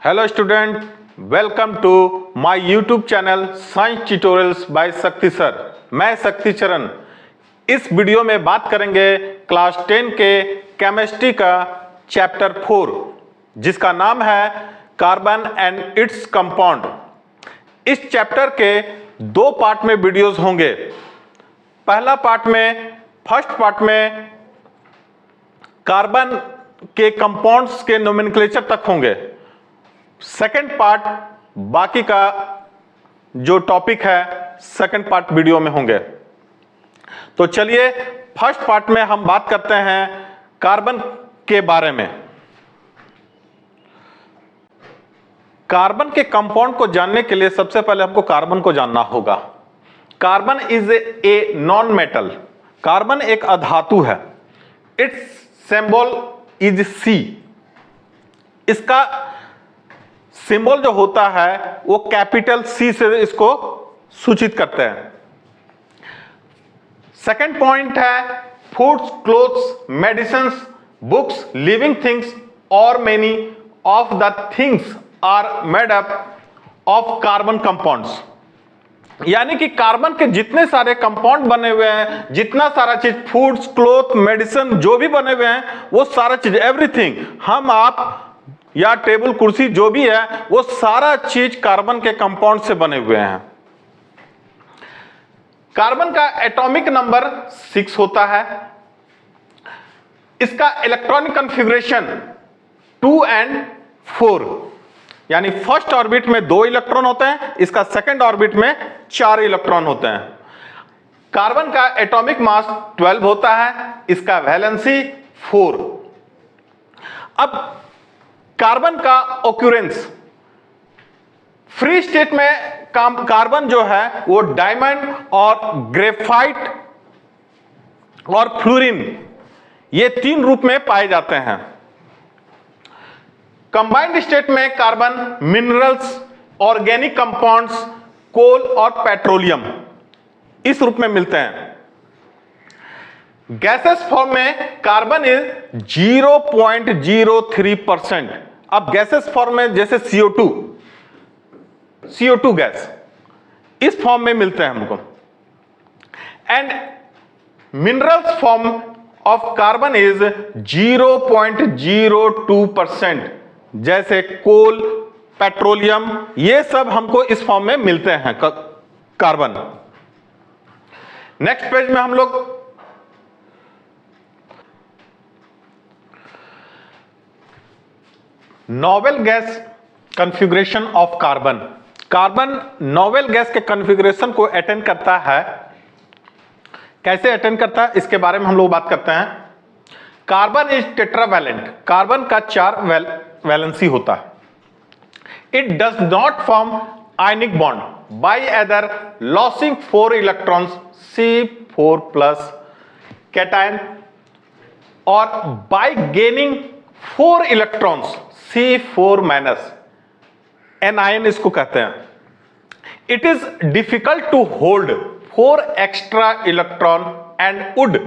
Hello student, welcome to my YouTube channel science tutorials by Shakti sir. मैं शक्ति चरण। इस video में बात करेंगे क्लास 10 के केमिस्ट्री का चैप्टर 4 जिसका नाम है कार्बन एंड इट्स कंपाउंड। इस चैप्टर के दो पार्ट में वीडियोस होंगे। पहला पार्ट में फर्स्ट पार्ट में कार्बन के कंपाउंड्स के नोमेनक्लेचर तक होंगे। सेकंड पार्ट बाकी का जो टॉपिक है सेकंड पार्ट वीडियो में होंगे। तो चलिए फर्स्ट पार्ट में हम बात करते हैं कार्बन के बारे में। कार्बन के कंपाउंड को जानने के लिए सबसे पहले हमको कार्बन को जानना होगा। Carbon is a non metal. Carbon एक अधातु है। Its symbol is C. इसका सिंबल जो होता है वो कैपिटल सी से इसको सूचित करते हैं। सेकंड पॉइंट है foods, clothes, medicines, books, living things और many of the things are made up of carbon compounds. यानी कि कार्बन के जितने सारे कंपाउंड बने हुए हैं, जितना सारा चीज, फूड्स, क्लोथ, मेडिसिन जो भी बने हुए हैं, वो सारा चीज, एवरीथिंग, हम आप या टेबल कुर्सी जो भी है, वो सारा चीज कार्बन के कंपाउंड से बने हुए हैं। कार्बन का एटॉमिक नंबर 6 होता है। इसका इलेक्ट्रॉनिक कॉन्फ़िगरेशन 2 and 4, यानी फर्स्ट ऑर्बिट में 2 इलेक्ट्रॉन होते हैं, इसका सेकंड ऑर्बिट में 4 इलेक्ट्रॉन होते हैं। कार्बन का एटॉमिक मास 12 होता है, इसका वैलेंसी 4। अब कार्बन का ऑक्यूरेंस, फ्री स्टेट में कार्बन जो है वो डायमंड और ग्रेफाइट और फ्लोरीन, ये 3 रूप में पाए जाते हैं। कंबाइंड स्टेट में कार्बन मिनरल्स, ऑर्गेनिक कंपाउंड्स, कोल और पेट्रोलियम इस रूप में मिलते हैं। गैसेस फॉर्म में कार्बन इज 0.03%। अब गैसेस फॉर्म में जैसे CO2 गैस इस फॉर्म में मिलते हैं हमको। And minerals form of carbon is 0.02%, जैसे कोल, पेट्रोलियम, ये सब हमको इस फॉर्म में मिलते हैं कार्बन। नेक्स्ट पेज में हम लोग novel gas configuration of carbon. Carbon novel gas के कॉन्फ़िगरेशन को अटेंड करता है। कैसे अटेंड करता है इसके बारे में हम लोग बात करते हैं। Carbon is tetravalent. कार्बन का 4 वैलेंसी होता है। It does not form ionic bond by other losing 4 electrons C4+ cation और by gaining 4 electrons C4- anion इसको कहते हैं। It is difficult to hold 4 extra electron and would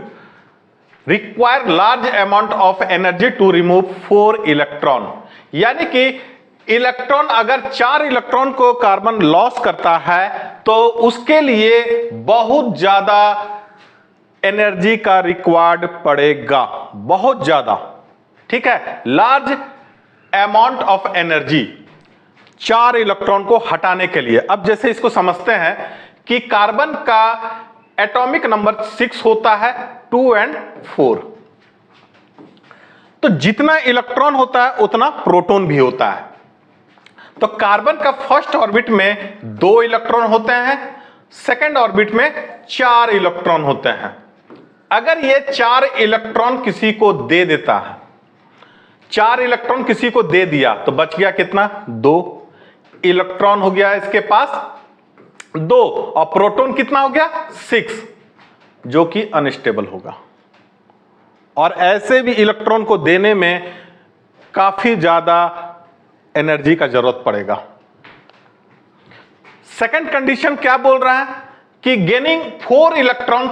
require large amount of energy to remove 4 electron. यानी कि electron, अगर 4 electron को carbon loss करता है तो उसके लिए बहुत ज्यादा एनर्जी का रिक्वायर्ड पड़ेगा, बहुत ज्यादा। ठीक है, large amount of energy 4 electron को हटाने के लिए। अब जैसे इसको समझते हैं कि कार्बन का एटॉमिक नंबर 6 होता है, 2 and 4। तो जितना इलेक्ट्रॉन होता है उतना प्रोटॉन भी होता है। तो कार्बन का फर्स्ट ऑर्बिट में 2 इलेक्ट्रॉन होते हैं, सेकंड ऑर्बिट में 4 इलेक्ट्रॉन होते हैं। अगर ये 4 इलेक्ट्रॉन किसी को दे देता है, 4 इलेक्ट्रॉन किसी को दे दिया तो बच गया कितना? 2 इलेक्ट्रॉन हो गया इसके पास 2, और प्रोटॉन कितना हो गया? 6, जो कि अनस्टेबल होगा। और ऐसे भी इलेक्ट्रॉन को देने में काफी ज्यादा एनर्जी का जरूरत पड़ेगा। सेकंड कंडीशन क्या बोल रहा है कि गेनिंग 4 इलेक्ट्रॉन्स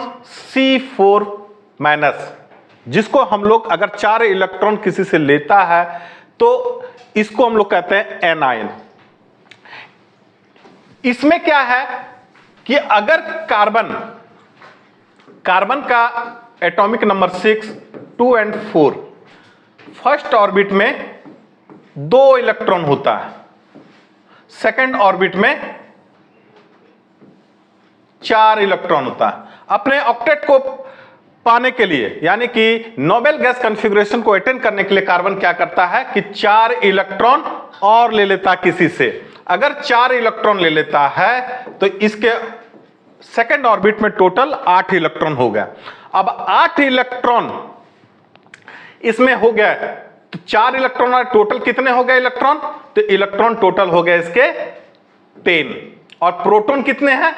C4-, जिसको हम लोग अगर 4 इलेक्ट्रॉन किसी से लेता है तो इसको हम लोग कहते हैं एनायन। इसमें क्या है कि अगर कार्बन का एटॉमिक नंबर 6, 2 और 4, फर्स्ट ऑर्बिट में 2 इलेक्ट्रॉन होता है, सेकंड ऑर्बिट में 4 इलेक्ट्रॉन होता है। अपने ऑक्टेट को पाने के लिए, यानी कि नोबेल गैस कॉन्फ़िगरेशन को अटेन करने के लिए कार्बन क्या करता है कि 4 इलेक्ट्रॉन और ले लेता है किसी से। अगर 4 इलेक्ट्रॉन ले लेता है तो इसके सेकंड ऑर्बिट में टोटल 8 इलेक्ट्रॉन हो गया। अब 8 इलेक्ट्रॉन इसमें हो गया, तो 4 इलेक्ट्रॉन और टोटल कितने हो गए इलेक्ट्रॉन? तो इलेक्ट्रॉन टोटल हो गए इसके 10। और प्रोटॉन कितने हैं?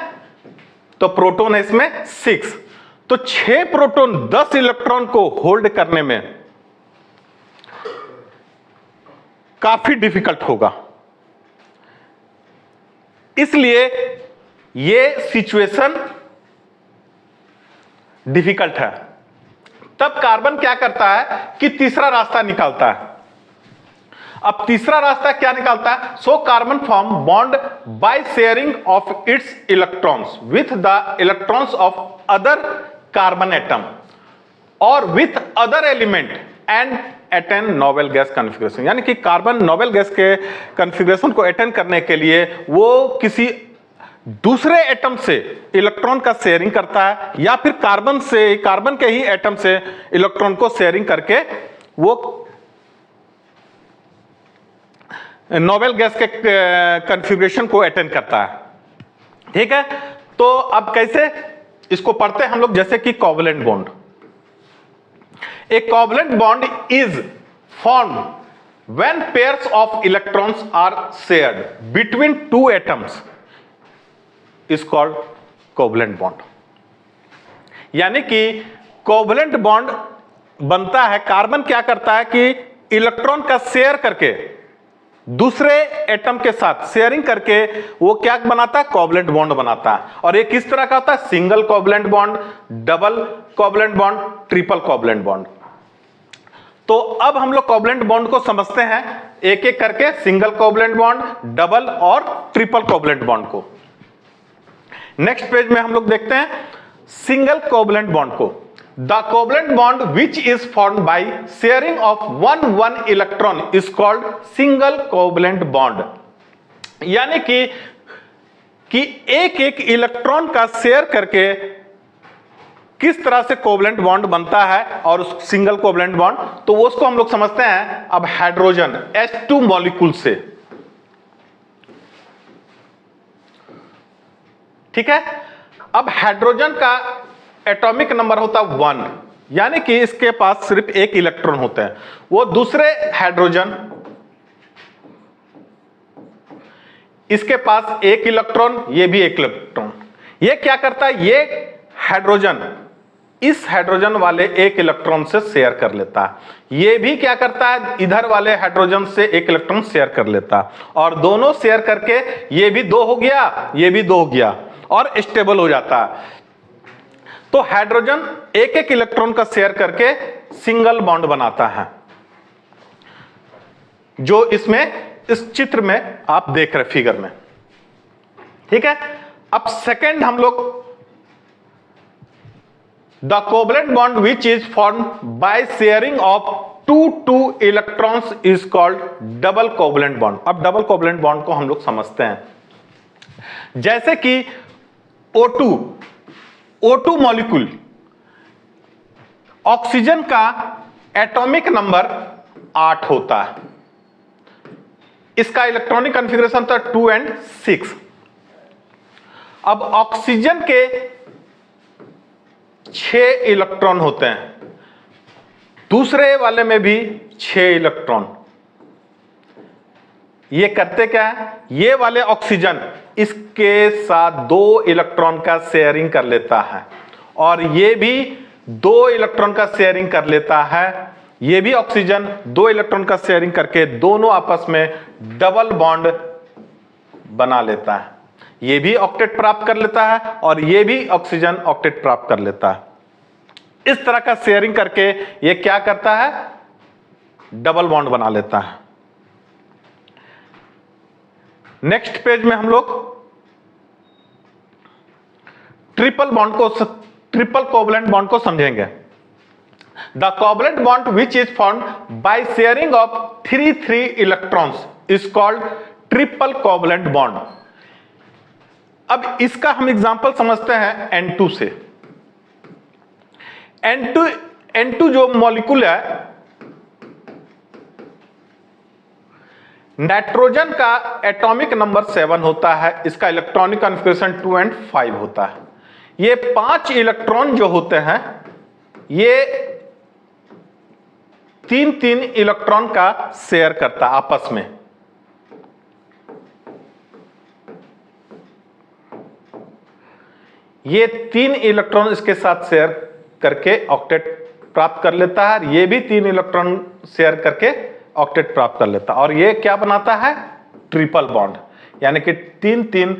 तो प्रोटॉन है इसमें 6। तो 6 प्रोटॉन 10 इलेक्ट्रॉन को होल्ड करने में काफी डिफिकल्ट होगा, इसलिए यह सिचुएशन डिफिकल्ट है। तब कार्बन क्या करता है कि तीसरा रास्ता निकालता है। अब तीसरा रास्ता क्या निकालता है? So carbon form bond by sharing of its electrons with the electrons of other carbon atom और with other element and attain noble gas configuration. यानी कि कार्बन नोबेल गैस के कॉन्फ़िगरेशन को अटेन करने के लिए वो किसी दूसरे एटम से इलेक्ट्रॉन का शेयरिंग करता है, या फिर कार्बन के ही एटम से इलेक्ट्रॉन को शेयरिंग करके वो नोबेल गैस के कॉन्फ़िगरेशन को अटेन करता है। ठीक है, तो अब कैसे इसको पढ़ते हैं हम लोग, जैसे कि covalent bond. A covalent bond is formed when pairs of electrons are shared between 2 atoms is called covalent bond. यानी कि कोवलेंट बॉन्ड बनता है, कार्बन क्या करता है कि इलेक्ट्रॉन का शेयर करके दूसरे एटम के साथ शेयरिंग करके वो क्या बनाता है? कोवलेंट बॉन्ड बनाता है। और ये किस तरह का होता है? Single covalent bond, double covalent bond, triple covalent bond. तो अब हम लोग कोवलेंट बॉन्ड को समझते हैं एक एक करके, सिंगल कोवलेंट बॉन्ड, डबल और ट्रिपल कोवलेंट बॉन्ड को। नेक्स्ट पेज में हम लोग देखते हैं सिंगल कोवलेंट बॉन्ड को। The covalent bond which is formed by sharing of 1 electron is called single covalent bond. यानी कि एक एक इलेक्ट्रॉन का शेयर करके किस तरह से कोवलेंट बॉन्ड बनता है और उस सिंगल कोवलेंट बॉन्ड, तो उसको हम लोग समझते हैं अब हाइड्रोजन H2 मॉलिक्यूल से। ठीक है, अब हाइड्रोजन का एटॉमिक नंबर होता है 1, यानी कि इसके पास सिर्फ एक इलेक्ट्रॉन होता है। वो दूसरे हाइड्रोजन, इसके पास एक इलेक्ट्रॉन, ये भी एक इलेक्ट्रॉन। ये क्या करता है? ये हाइड्रोजन इस हाइड्रोजन वाले एक इलेक्ट्रॉन से शेयर कर लेता है। ये भी क्या करता है? इधर वाले हाइड्रोजन से एक इलेक्ट्रॉन शेयर कर लेता है, और दोनों शेयर करके ये भी 2 हो गया, ये भी 2 हो गया, और स्टेबल हो जाता है। तो हाइड्रोजन एक एक इलेक्ट्रॉन का शेयर करके सिंगल बॉन्ड बनाता है, जो इस चित्र में आप देख रहे फिगर में। ठीक है, अब सेकंड हम लोग the covalent bond which is formed by sharing of 2 electrons is called double covalent bond. अब डबल कोवलेंट बॉन्ड को हम लोग समझते हैं, जैसे कि O2 मॉलिक्यूल, ऑक्सीजन का एटॉमिक नंबर 8 होता है, इसका इलेक्ट्रॉनिक कॉन्फ़िगरेशन था 2 और 6। अब ऑक्सीजन के 6 इलेक्ट्रॉन होते हैं, दूसरे वाले में भी 6 इलेक्ट्रॉन। ये करते क्या है? ये वाले ऑक्सीजन इसके साथ 2 इलेक्ट्रॉन का शेयरिंग कर लेता है, और ये भी 2 इलेक्ट्रॉन का शेयरिंग कर लेता है। ये भी ऑक्सीजन 2 इलेक्ट्रॉन का शेयरिंग करके दोनों आपस में डबल बॉन्ड बना लेता है। ये भी ऑक्टेट प्राप्त कर लेता है, और ये भी ऑक्सीजन ऑक्टेट प्राप्त कर लेता है। इस तरह का शेयरिंग करके ये क्या करता है? डबल बॉन्ड बना लेता है। नेक्स्ट पेज में हम लोग ट्रिपल कोवलेंट बॉन्ड को समझेंगे। The covalent bond which is formed by sharing of 3 electrons is called triple covalent bond. अब इसका हम एग्जांपल समझते हैं N2 से। N2 जो मॉलिक्यूल है, नाइट्रोजन का एटॉमिक नंबर 7 होता है, इसका इलेक्ट्रॉनिक कॉन्फ़िगरेशन 2 और 5 होता है। ये 5 इलेक्ट्रॉन जो होते हैं, ये 3 इलेक्ट्रॉन का शेयर करता है आपस में। ये 3 इलेक्ट्रॉन इसके साथ शेयर करके ऑक्टेट प्राप्त कर लेता है, ये भी 3 इलेक्ट्रॉन शेयर करके ऑक्टेट प्राप्त कर लेता है, और ये क्या बनाता है? ट्रिपल बॉन्ड, यानी कि 3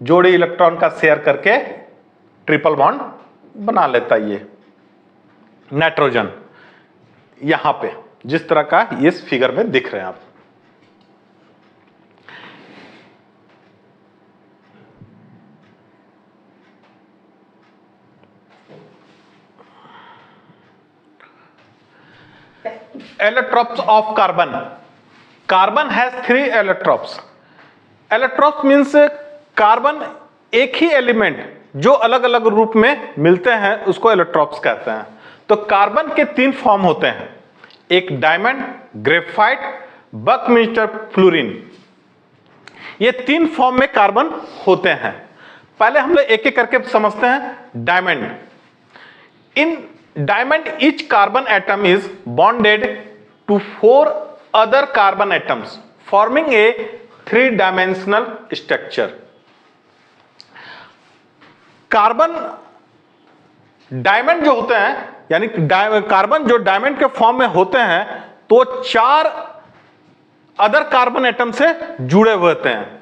जोड़े इलेक्ट्रॉन का शेयर करके ट्रिपल बॉन्ड बना लेता है ये नाइट्रोजन, यहां पे जिस तरह का इस फिगर में दिख रहे हैं आप। Allotropes of carbon. Carbon has 3 allotropes. Allotropes means carbon एक ही एलिमेंट जो अलग अलग रूप में मिलते हैं उसको एलोट्रोप्स कहते हैं। तो कार्बन के 3 फॉर्म होते हैं, एक डायमंड, ग्रेफाइट, बकमिंस्टर, फ्लोरीन। ये 3 फॉर्म में कार्बन होते हैं। पहले हम लोग एक एक करके समझते हैं। Diamond, in diamond each carbon atom is bonded to 4 other carbon atoms forming a 3-dimensional structure. Carbon diamond जो होते हैं, यानी कार्बन जो डायमंड के फॉर्म में होते हैं, तो 4 अदर कार्बन एटम से जुड़े हुए होते हैं।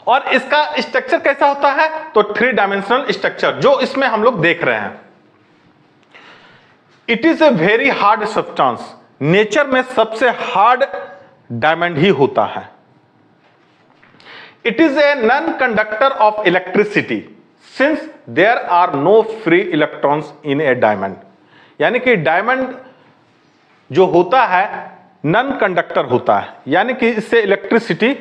और इसका स्ट्रक्चर कैसा होता है? तो 3-डायमेंशनल स्ट्रक्चर, जो इसमें हम लोग देख रहे हैं। It is a very hard substance, nature में सबसे हार्ड डायमंड ही होता है। It is a non conductor of electricity since there are no free electrons in a diamond, यानी कि डायमंड जो होता है नॉन कंडक्टर होता है, यानी कि इससे इलेक्ट्रिसिटी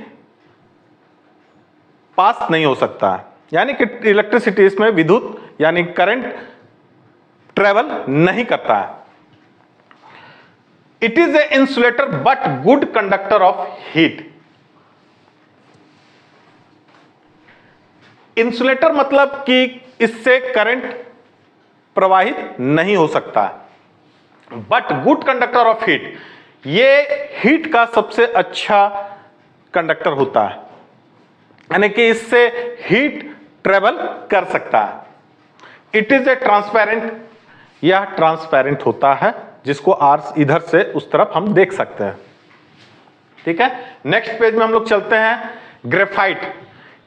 पास नहीं हो सकता है, यानी कि इलेक्ट्रिसिटी इसमें विद्युत यानी करंट ट्रेवल नहीं करता है। It is A insulator but good conductor of heat. Insulator मतलब कि इससे करंट प्रवाहित नहीं हो सकता, but good conductor of heat, ये हीट का सबसे अच्छा कंडक्टर होता है, यानी कि इससे हीट ट्रेवल कर सकता है। इट इज ए ट्रांसपेरेंट, यह ट्रांसपेरेंट होता है, जिसको आर्स इधर से उस तरफ हम देख सकते हैं। ठीक है, नेक्स्ट पेज में हम लोग चलते हैं। Graphite,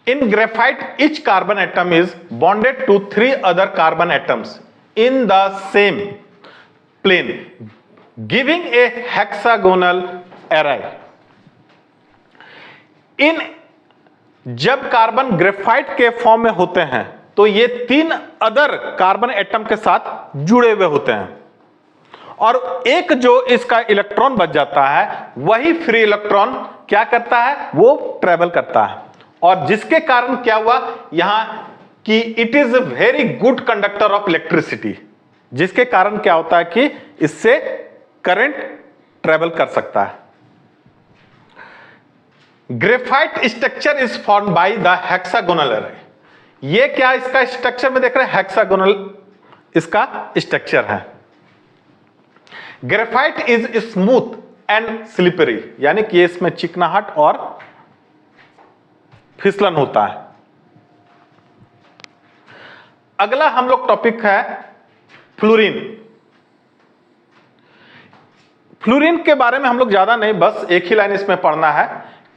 in graphite each carbon atom is bonded to 3 other carbon atoms in the same plane giving a hexagonal array. इन जब कार्बन ग्रेफाइट के फॉर्म में होते हैं तो ये 3 अदर कार्बन एटम के साथ जुड़े हुए होते हैं, और एक जो इसका इलेक्ट्रॉन बच जाता है वही फ्री इलेक्ट्रॉन क्या करता है? वो ट्रेवल करता है, और जिसके कारण क्या हुआ यहां कि it is a very good conductor of electricity, जिसके कारण क्या होता है कि इससे करंट ट्रेवल कर सकता है। Graphite structure is formed by the hexagonal array. ये क्या इसका स्ट्रक्चर में देख रहे हैं? हेक्सागोनल इसका स्ट्रक्चर है। Graphite is smooth and slippery, यानी कि इसमें चिकनाहट और फिसलन होता है। अगला हम लोग टॉपिक है फ्लोरीन। फ्लोरीन के बारे में हम लोग ज्यादा नहीं, बस एक ही लाइन इसमें पढ़ना है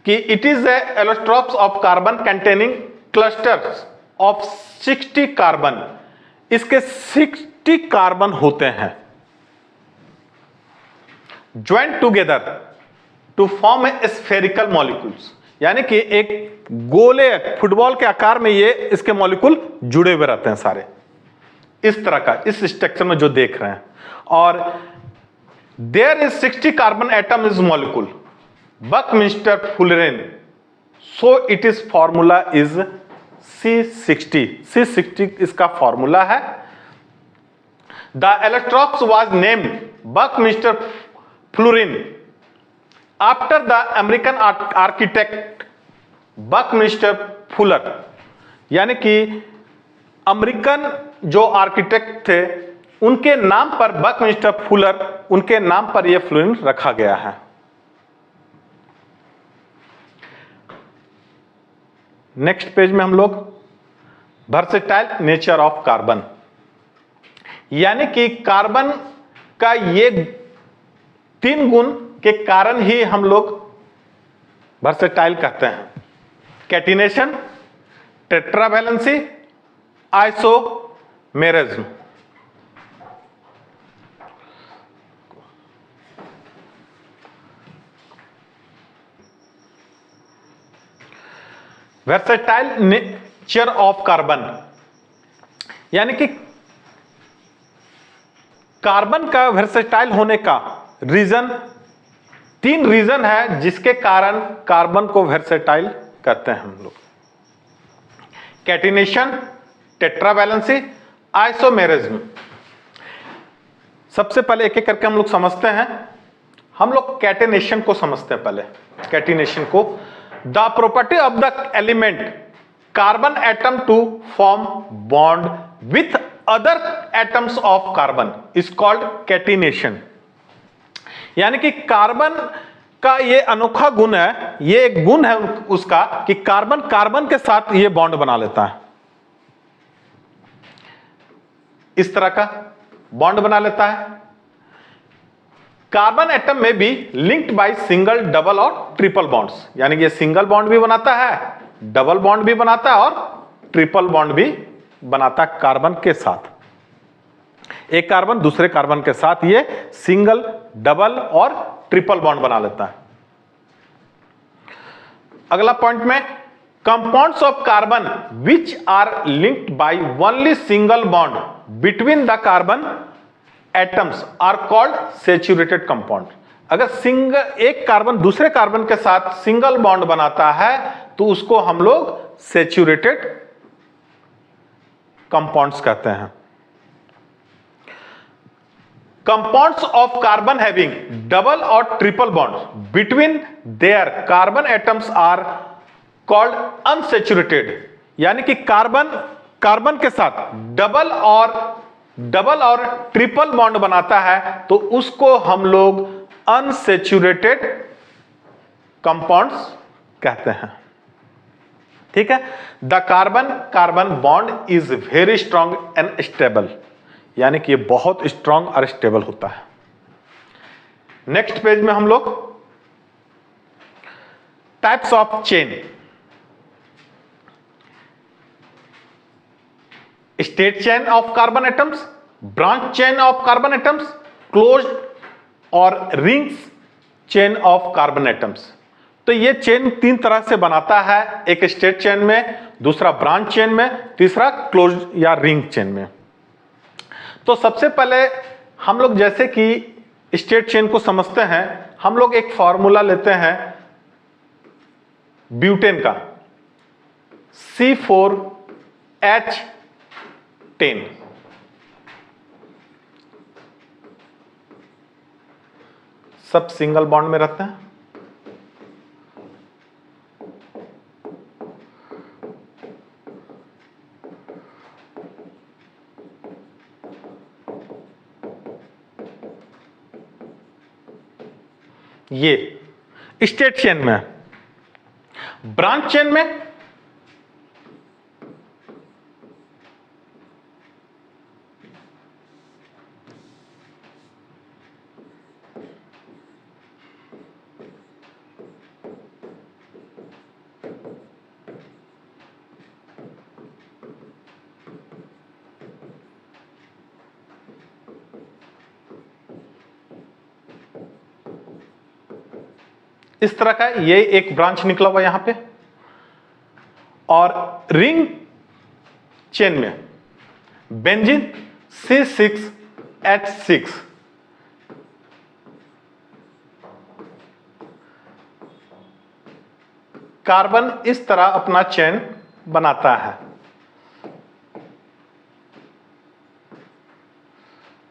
कि it is a allotropes of carbon containing clusters of 60 carbon. इसके 60 कार्बन होते हैं joint together to form a spherical molecules, यानी कि एक गोले फुटबॉल के आकार में ये इसके मॉलिक्यूल जुड़े हुए रहते हैं सारे, इस तरह का, इस स्ट्रक्चर में जो देख रहे हैं। और there is 60 carbon atom is molecule buckminsterfullerene, so it is formula is C60। C60 इसका फॉर्मूला है। The allotrope was named buckminsterfullerene after the American architect Buckminster Fuller, यानी कि अमेरिकन जो आर्किटेक्ट थे उनके नाम पर, बकमिंस्टर फुलर, उनके नाम पर यह फ्लोरीन रखा गया है। नेक्स्ट पेज में हम लोग वर्सेटाइल नेचर ऑफ कार्बन, यानी कि कार्बन का ये 3 गुण के कारण ही हम लोग वर्सेटाइल कहते हैं। Catenation, tetravalency, isomerism. Versatile nature of carbon, यानी कि कार्बन का वर्सेटाइल होने का रीजन, 3 रीजन है जिसके कारण कार्बन को वर्सेटाइल कहते हैं हम लोग। Catenation, tetravalency, isomerism. सबसे पहले एक एक करके हम लोग समझते हैं। हम लोग कैटिनेशन को समझते हैं पहले। कैटिनेशन को, the property of the element carbon atom to form bond with other atoms of carbon is called catenation, यानी कि कार्बन का ये अनोखा गुण है, ये एक गुण है उसका कि कार्बन कार्बन के साथ ये बॉन्ड बना लेता है, इस तरह का बॉन्ड बना लेता है। कार्बन एटम में भी लिंक्ड बाय सिंगल, डबल और ट्रिपल बॉन्ड्स, यानी कि ये सिंगल बॉन्ड भी बनाता है, डबल बॉन्ड भी बनाता है और ट्रिपल बॉन्ड भी बनाता है कार्बन के साथ। एक कार्बन दूसरे कार्बन के साथ ये सिंगल, डबल और ट्रिपल बॉन्ड बना लेता है। अगला पॉइंट में, compounds of carbon which are linked by only single bond between the carbon atoms are called saturated compound. अगर एक कार्बन दूसरे कार्बन के साथ सिंगल बॉन्ड बनाता है तो उसको हम लोग सैचुरेटेड कंपाउंड्स कहते हैं। Compounds of carbon having double और triple bond between their carbon atoms are called unsaturated, यानी कि कार्बन के साथ डबल और ट्रिपल बॉन्ड बनाता है तो उसको हम लोग अनसैचुरेटेड कंपाउंड्स कहते हैं। ठीक है। The carbon bond is very strong and stable, यानी कि ये बहुत स्ट्रॉन्ग और स्टेबल होता है। नेक्स्ट पेज में हम लोग types of chain, straight chain of carbon atoms, branch chain of carbon atoms, closed और rings chain of carbon atoms. तो ये चेन 3 तरह से बनाता है, एक स्टेट चेन में, दूसरा ब्रांच चेन में, तीसरा क्लोज्ड या रिंग चेन में। तो सबसे पहले हम लोग जैसे कि स्टेट चेन को समझते हैं, हम लोग एक फॉर्मूला लेते हैं ब्यूटेन का, C4H10। सब सिंगल बॉन्ड में रहते हैं। ये स्टेट चेन में। ब्रांच चेन में इस तरह का ये एक ब्रांच निकला हुआ यहां पे, और रिंग चेन में बेंजीन C6H6, कार्बन इस तरह अपना चेन बनाता है।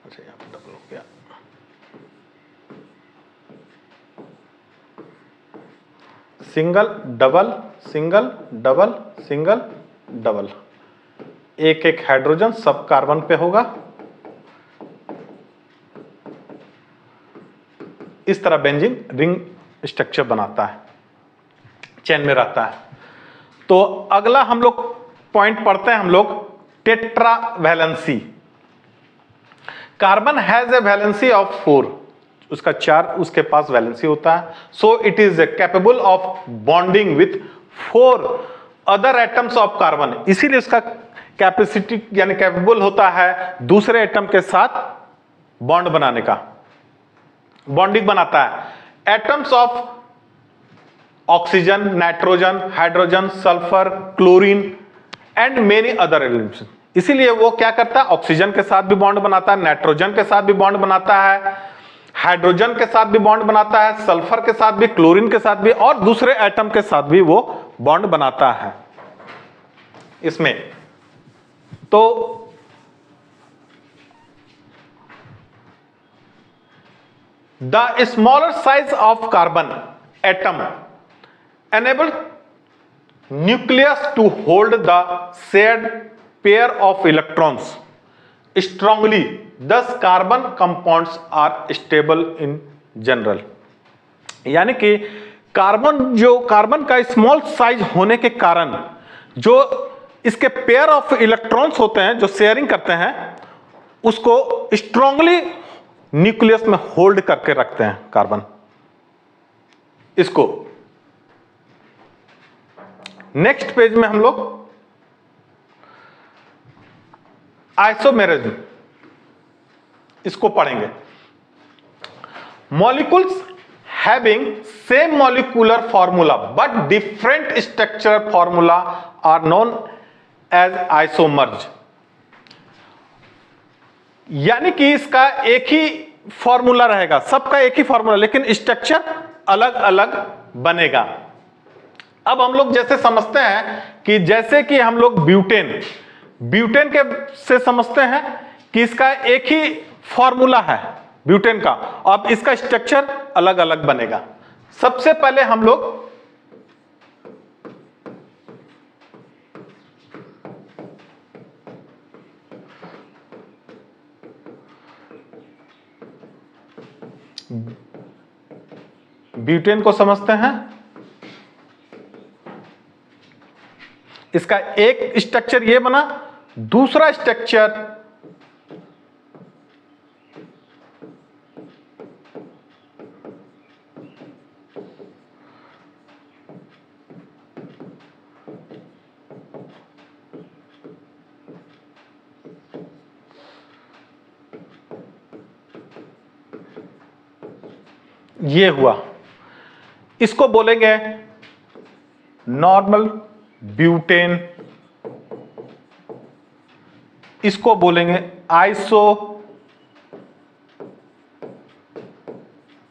अच्छा यहां पे डबल हो गया। Single double single double single double, एक एक हाइड्रोजन सब कार्बन पे होगा। इस तरह बेंजीन रिंग स्ट्रक्चर बनाता है, चेन में रहता है। तो अगला हम लोग पॉइंट पढ़ते हैं हम लोग, tetra valency. Carbon has a valency of 4, उसका 4 उसके पास वैलेंसी होता है। सो it is capable of bonding with 4 other atoms of carbon, इसीलिए उसका कैपेसिटी यानी कैपेबल होता है दूसरे एटम के साथ बॉन्ड बनाने का, बॉन्डिंग बनाता है। Atoms of oxygen, nitrogen, hydrogen, sulphur, chlorine and many other elements. इसीलिए वो क्या करता है, ऑक्सीजन के साथ भी बॉन्ड बनाता है, नाइट्रोजन के साथ भी बॉन्ड बनाता है, हाइड्रोजन के साथ भी बॉन्ड बनाता है, सल्फर के साथ भी, क्लोरीन के साथ भी, और दूसरे एटम के साथ भी वो बॉन्ड बनाता है इसमें। तो the smaller size of carbon atom enable nucleus to hold the shared pair of electrons strongly, thus carbon compounds are stable in general। यानी कि कार्बन का स्मॉल साइज होने के कारण जो इसके पेयर ऑफ इलेक्ट्रॉन्स होते हैं जो शेयरिंग करते हैं, उसको स्ट्रांगली न्यूक्लियस में होल्ड करके रखते हैं कार्बन इसको। नेक्स्ट पेज में हम लोग आइसोमेरिज्म इसको पढ़ेंगे। Molecules having same molecular formula but different structural formula are known as isomers. यानी कि इसका एक ही फॉर्मूला रहेगा, सबका एक ही फॉर्मूला, लेकिन स्ट्रक्चर अलग अलग बनेगा। अब हम लोग जैसे समझते हैं कि जैसे कि हम लोग ब्यूटेन के से समझते हैं कि इसका एक ही फॉर्मूला है ब्यूटेन का, अब इसका स्ट्रक्चर अलग अलग बनेगा। सबसे पहले हम लोग ब्यूटेन को समझते हैं। इसका एक स्ट्रक्चर ये बना, दूसरा स्ट्रक्चर ये हुआ, इसको बोलेंगे नॉर्मल ब्यूटेन, इसको बोलेंगे आइसो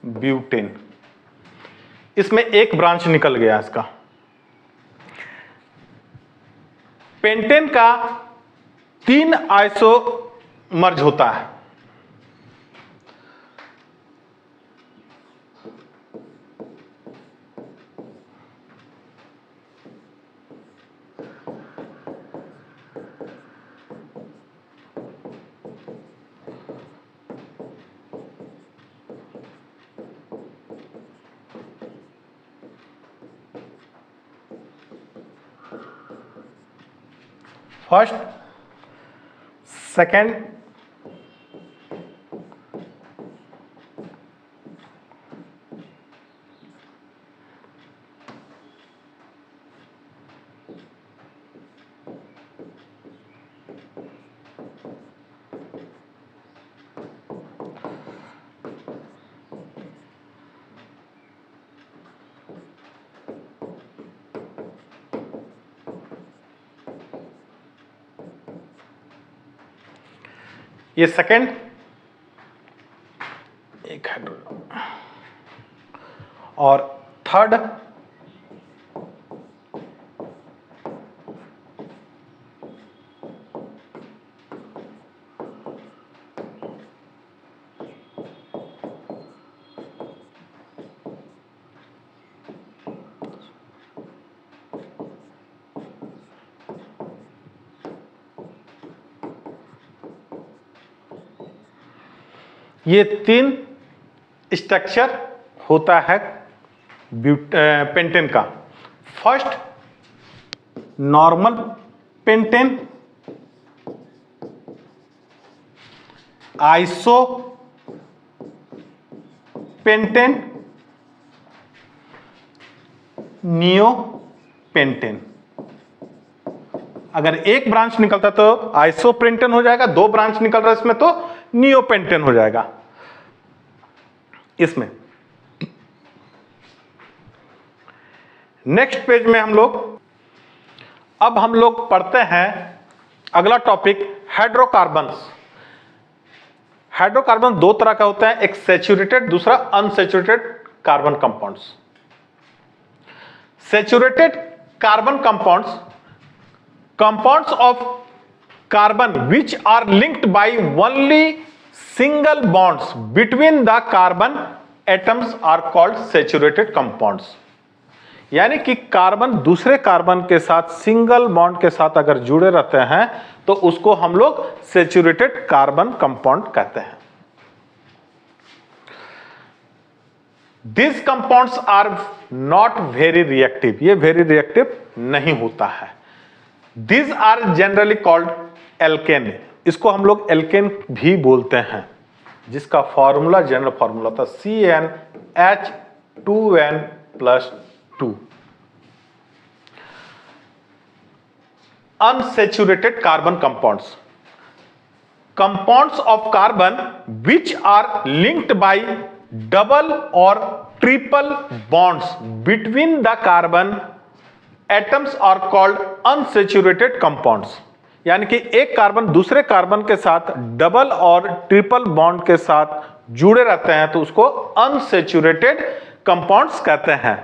ब्यूटेन। इसमें एक ब्रांच निकल गया इसका। पेंटेन का 3 आइसोमर्ज होता है। फर्स्ट, सेकेंड, ये सेकेंड एक हाइड्रोजन, और थर्ड ये तीन स्ट्रक्चर होता है पेंटेन का। First normal pentane, iso pentane, neo pentane. अगर एक ब्रांच निकलता तो आइसो पेंटेन हो जाएगा, दो ब्रांच निकल रहा है इसमें तो नियो पेंटेन हो जाएगा। इसमें नेक्स्ट पेज में हम लोग पढ़ते हैं अगला टॉपिक हाइड्रोकार्बन्स। हाइड्रोकार्बन दो तरह का होता है, एक सैचुरेटेड, दूसरा unsaturated carbon compounds. Saturated carbon compounds of carbon which are linked by only single bonds between the carbon atoms are called saturated compounds। यानी कि कार्बन दूसरे कार्बन के साथ सिंगल बॉन्ड के साथ अगर जुड़े रहते हैं तो उसको हम लोग सैचुरेटेड कार्बन कंपाउंड कहते हैं। These compounds are not very reactive, ये वेरी रिएक्टिव नहीं होता है। These are generally called alkane, इसको हम लोग एल्केन भी बोलते हैं, जिसका फॉर्मूला जनरल फॉर्मूला था CnH2n+2। Unsaturated carbon compounds of carbon which are linked by double और triple bonds between the carbon atoms are called unsaturated compounds. यानी कि एक कार्बन दूसरे कार्बन के साथ डबल और ट्रिपल बॉन्ड के साथ जुड़े रहते हैं तो उसको अनसैचुरेटेड कंपाउंड्स कहते हैं।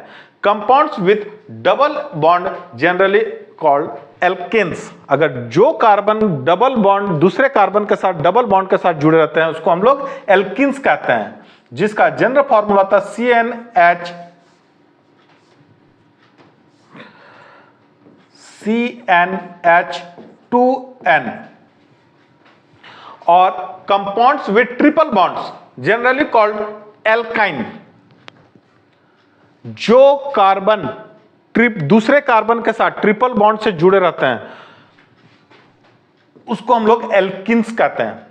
Compounds with double bond generally called alkenes. अगर जो कार्बन डबल बॉन्ड दूसरे कार्बन के साथ डबल बॉन्ड के साथ जुड़े रहते हैं उसको हम लोग एल्किन्स कहते हैं, जिसका जनरल फॉर्मूला था CnH2n। और compounds with triple bonds generally called alkyne. जो कार्बन दूसरे कार्बन के साथ ट्रिपल बॉन्ड से जुड़े रहते हैं उसको हम लोग एल्किन्स कहते हैं,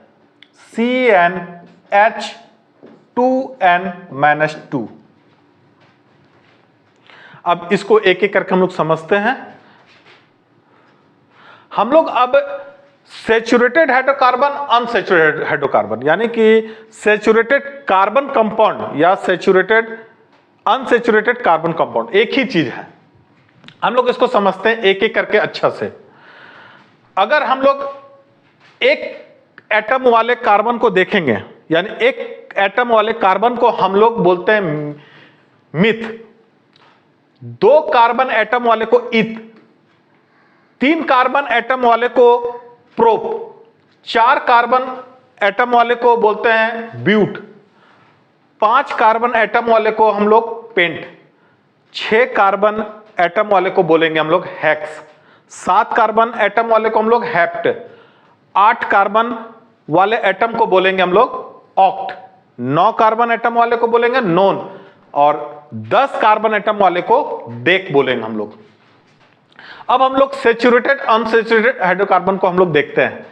CnH2n-2। अब इसको एक एक करके हम लोग समझते हैं। हम लोग अब सैचुरेटेड हाइड्रोकार्बन, अनसैचुरेटेड हाइड्रोकार्बन, यानी कि सैचुरेटेड कार्बन कंपाउंड या सैचुरेटेड अनसैचुरेटेड कार्बन कंपाउंड एक ही चीज है। हम लोग इसको समझते हैं एक एक करके अच्छा से। अगर हम लोग एक एटम वाले कार्बन को देखेंगे, यानी एक एटम वाले कार्बन को हम लोग बोलते हैं मिथ, दो कार्बन एटम वाले को इथ, तीन कार्बन एटम वाले को प्रोप, चार कार्बन एटम वाले को बोलते हैं ब्यूट, पांच कार्बन एटम वाले को हम लोग पेंट, छह कार्बन एटम वाले को बोलेंगे हम लोग हेक्स, सात कार्बन एटम वाले को हम लोग हेप्ट, आठ कार्बन वाले एटम को बोलेंगे हम लोग ऑक्ट, नौ कार्बन एटम वाले को बोलेंगे नोन, और 10 कार्बन एटम वाले को डेक बोलेंगे हम लोग। अब हम लोग सैचुरेटेड अनसैचुरेटेड हाइड्रोकार्बन को हम लोग देखते हैं।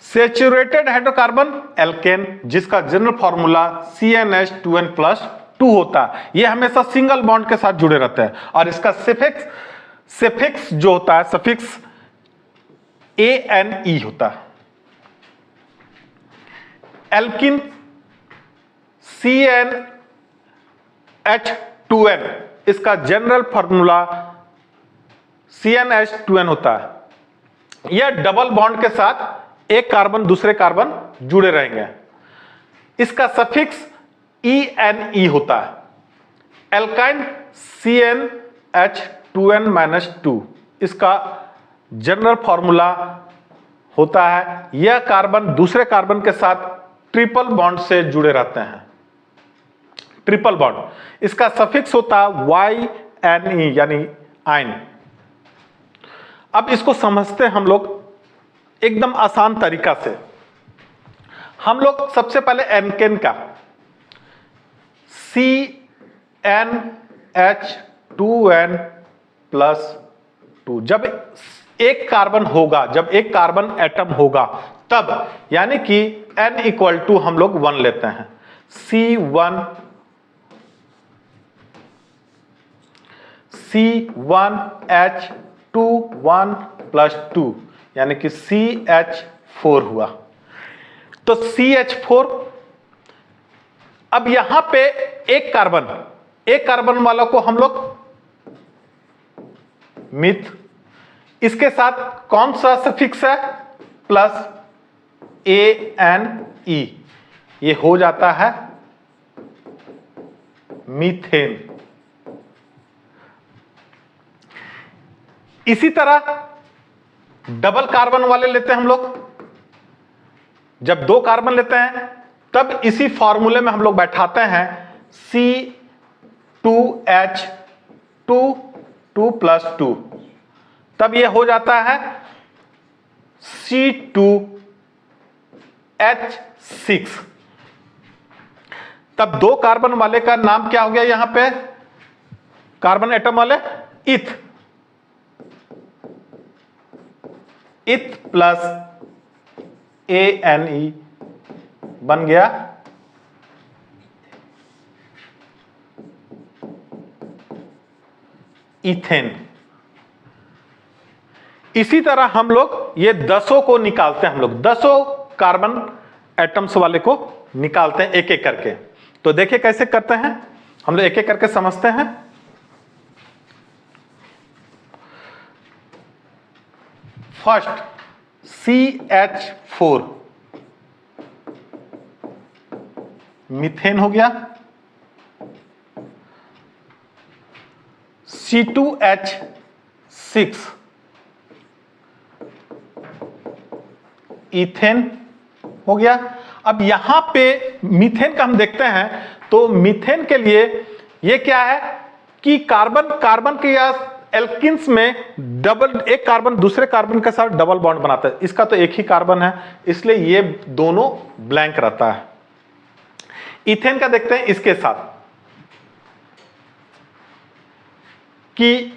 सैचुरेटेड हाइड्रोकार्बन एल्केन, जिसका जनरल फॉर्मूला CnH2n+2 होता है। यह हमेशा सिंगल बॉन्ड के साथ जुड़े रहते हैं और इसका सफिक्स जो होता है, सफिक्स ANE होता है। एल्किन CnH2n, इसका जनरल फॉर्मूला CnH2n होता है। यह डबल बॉन्ड के साथ एक कार्बन दूसरे कार्बन जुड़े रहेंगे। इसका सफिक्स ENE होता है। एल्काइन CnH2n-2, इसका जनरल फॉर्मूला होता है। यह कार्बन दूसरे कार्बन के साथ ट्रिपल बॉन्ड से जुड़े रहते हैं, ट्रिपल बॉन्ड। इसका सफिक्स होता है YNE यानी आयन। अब इसको समझते हैं हम लोग एकदम आसान तरीका से। हम लोग सबसे पहले एल्केन का CnH2n+2, जब एक कार्बन होगा, जब एक कार्बन एटम होगा तब, यानी कि n इक्वल टू हम लोग 1 लेते हैं, C1H21+2 यानी कि CH4 हुआ। तो CH4, अब यहां पे एक कार्बन वाला को हम लोग मिथ, इसके साथ कौन सा सफिक्स है, प्लस ANE, ये हो जाता है मीथेन। इसी तरह डबल कार्बन वाले लेते हैं हम लोग। जब 2 कार्बन लेते हैं तब इसी फॉर्मूले में हम लोग बैठाते हैं C2H2+2, तब यह हो जाता है C2H6। तब 2 कार्बन वाले का नाम क्या हो गया यहां पे, कार्बन एटम वाले, इथ प्लस ANE बन गया इथेन। इसी तरह हम लोग ये 10 को निकालते हैं, हम लोग 10 कार्बन एटम्स वाले को निकालते हैं एक एक करके। तो देखिए कैसे करते हैं, हम लोग एक एक करके समझते हैं। फर्स्ट CH4 मीथेन हो गया, C2H6 इथेन हो गया। अब यहां पे मीथेन का हम देखते हैं, तो मीथेन के लिए ये क्या है कि कार्बन के या एल्किन्स में एक कार्बन दूसरे कार्बन के साथ डबल बॉन्ड बनाता है। इसका तो एक ही कार्बन है, इसलिए ये दोनों ब्लैंक रहता है। इथेन का देखते हैं इसके साथ कि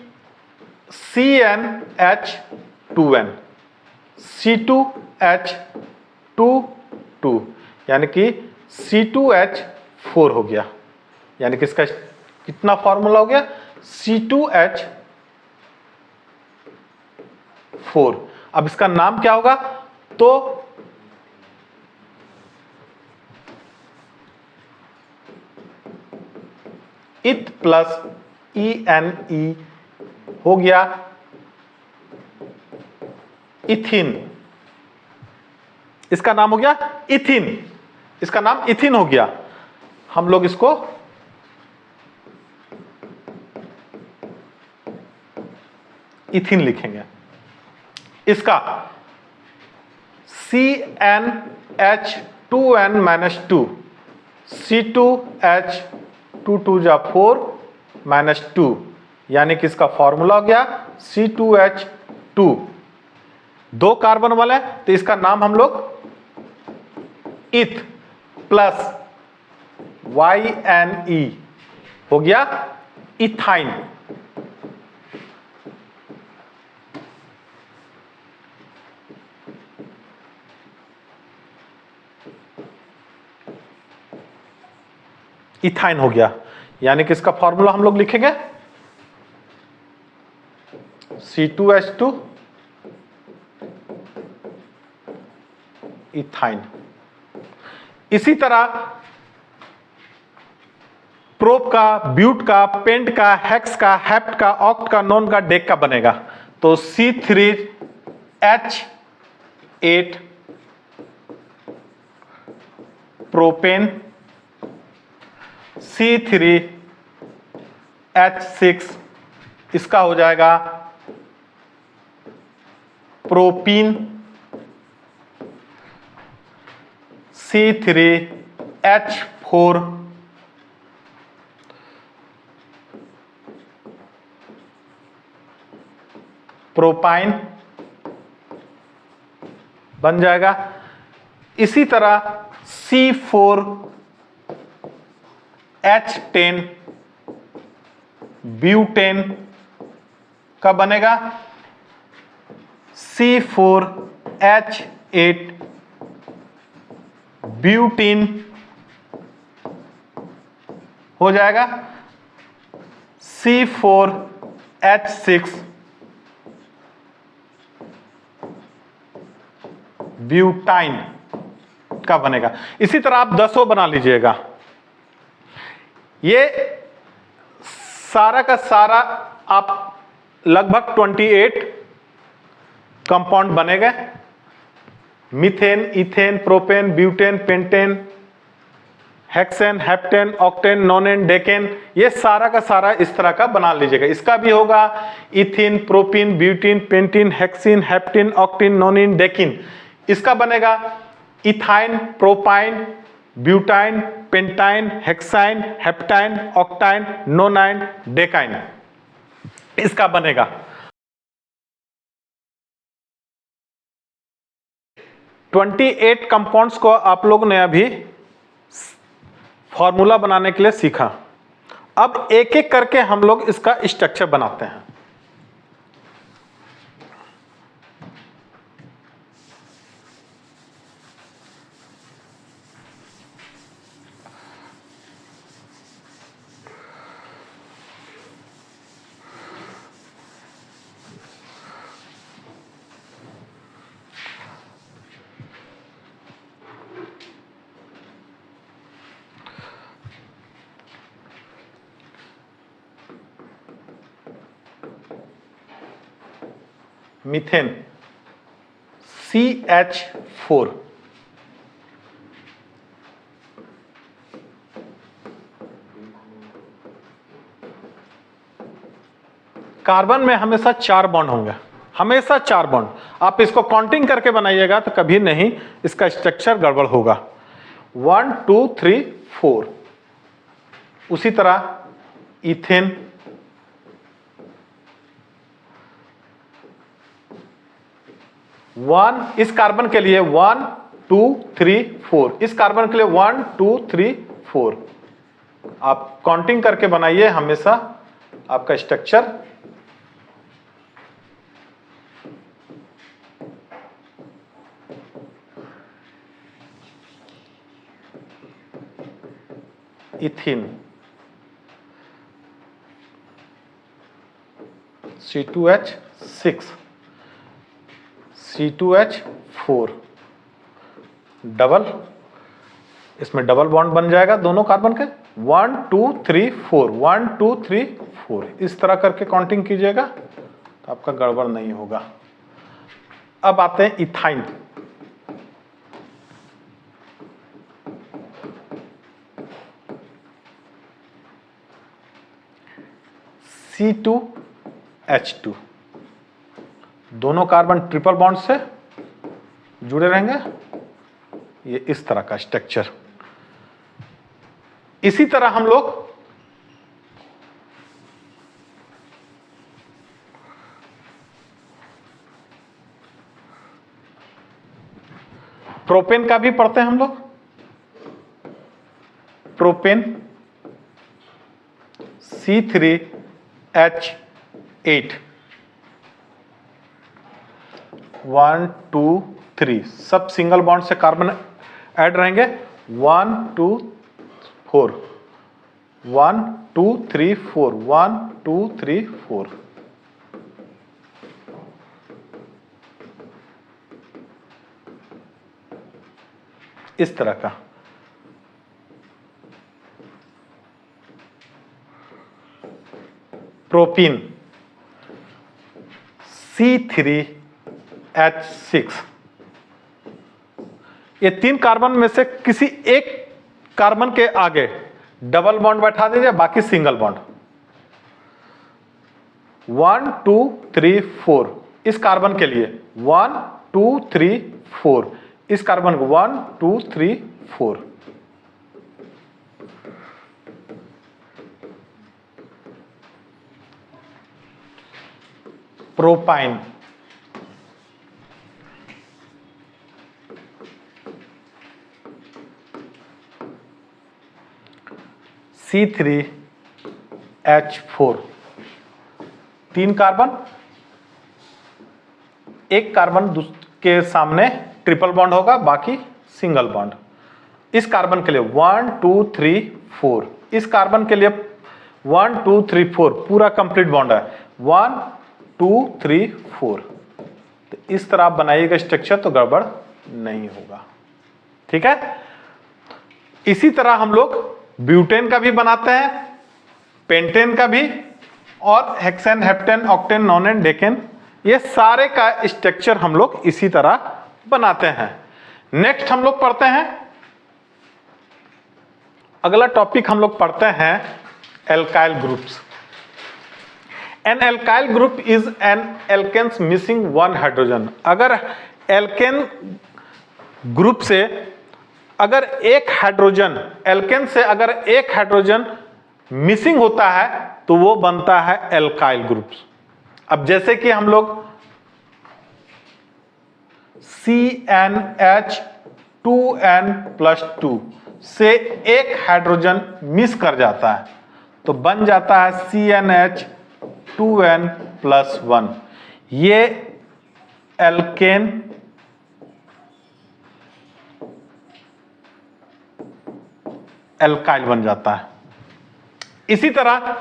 CnH2n, C2H22 यानी कि C2H4 हो गया, यानी कि इसका कितना फॉर्मूला हो गया, C2H4। अब इसका नाम क्या होगा, तो इथ प्लस ENE हो गया इथिन। इसका नाम हो गया इथिन, इसका नाम इथिन हो गया। हम लोग इसको इथिन लिखेंगे। इसका CnH2n-2, C2H22-4 यानी कि इसका फॉर्मूला हो गया C2H2। 2 कार्बन वाला है तो इसका नाम हम लोग इथ प्लस YNE हो गया इथाइन। इथाइन हो गया, यानी कि इसका फॉर्मूला हम लोग लिखेंगे C2H2 इथाइन। इसी तरह प्रोप का, ब्यूट का, पेंट का, हेक्स का, हेप्ट का, ऑक्ट का, नॉन का, डेक का बनेगा। तो C3H8 प्रोपेन, C3H6, इसका हो जाएगा प्रोपीन, C3H4, प्रोपाइन बन जाएगा। इसी तरह C4H10 ब्यूटेन का बनेगा, C4H8 ब्यूटीन हो जाएगा, C4H6 ब्यूटाइन का बनेगा। इसी तरह आप 10 बना लीजिएगा। ये सारा का सारा आप लगभग 28 कंपाउंड बनेगा। Methane, ethane, propane, butane, pentane, hexane, heptane, octane, नोनेन, decane, ये सारा का सारा इस तरह का बना लीजिएगा। इसका भी होगा ethene, propene, butene, pentene, hexene, heptene, octene, nonene, decene. इसका बनेगा ethyne, propyne, butyne, pentyne, hexyne, heptyne, octyne, nonyne, decyne, इसका बनेगा। तो 28 कंपाउंड्स को आप लोगों ने अभी फॉर्मूला बनाने के लिए सीखा। अब एक एक करके हम लोग इसका स्ट्रक्चर बनाते हैं। मीथेन, CH4, कार्बन में हमेशा 4 बॉन्ड होंगे, हमेशा 4 बॉन्ड। आप इसको काउंटिंग करके बनाइएगा तो कभी नहीं इसका स्ट्रक्चर गड़बड़ होगा। 1 2 3 4। उसी तरह इथेन, इस कार्बन के लिए 1 2 3 4, इस कार्बन के लिए 1 2 3 4। आप काउंटिंग करके बनाइए, हमेशा आपका स्ट्रक्चर इथिन, C2H6, C2H4 डबल, इसमें डबल बॉन्ड बन जाएगा दोनों कार्बन के। 1 2 3 4, 1 2 3 4, इस तरह करके काउंटिंग कीजिएगा तो आपका गड़बड़ नहीं होगा। अब आते हैं इथाइन। C2H2, दोनों कार्बन ट्रिपल बॉन्ड से जुड़े रहेंगे। ये इस तरह का स्ट्रक्चर। इसी तरह हम लोग प्रोपेन का भी पढ़ते हैं हम लोग। प्रोपेन C3H8, 1 2 3, सब सिंगल बॉन्ड से कार्बन ऐड रहेंगे। 1 2 4, 1 2 3 4, 1 2 3 4। इस तरह का। प्रोपीन C3H6, ये 3 कार्बन में से किसी एक कार्बन के आगे डबल बॉन्ड बैठा दीजिए, बाकी सिंगल बॉन्ड। 1 2 3 4 इस कार्बन के लिए 1 2 3 4, इस कार्बन को 1 2 3 4। प्रोपाइन, C3H4, 3 कार्बन, एक कार्बन के सामने ट्रिपल बॉन्ड होगा, बाकी सिंगल बॉन्ड। इस कार्बन के लिए 1 2 3 4, इस कार्बन के लिए 1 2 3 4 पूरा कंप्लीट बॉन्ड है, 1 2 3 4। तो इस तरह आप बनाइएगा स्ट्रक्चर तो गड़बड़ नहीं होगा, ठीक है। इसी तरह हम लोग ब्यूटेन का भी बनाते हैं, पेंटेन का भी, और हेक्सेन, हेप्टेन, ऑक्टेन, नोनेन, डेकेन, ये सारे का स्ट्रक्चर हम लोग इसी तरह बनाते हैं। नेक्स्ट हम लोग पढ़ते हैं, अगला टॉपिक हम लोग पढ़ते हैं alkyl groups. An alkyl group is an alkanes missing one hydrogen. अगर एल्केन ग्रुप से अगर एक हाइड्रोजन, एल्केन से अगर एक हाइड्रोजन मिसिंग होता है तो वो बनता है एल्काइल ग्रुप्स। अब जैसे कि हम लोग CnH2n+2 से एक हाइड्रोजन मिस कर जाता है तो बन जाता है CnH2n+1। ये एल्केन एल्काइल बन जाता है। इसी तरह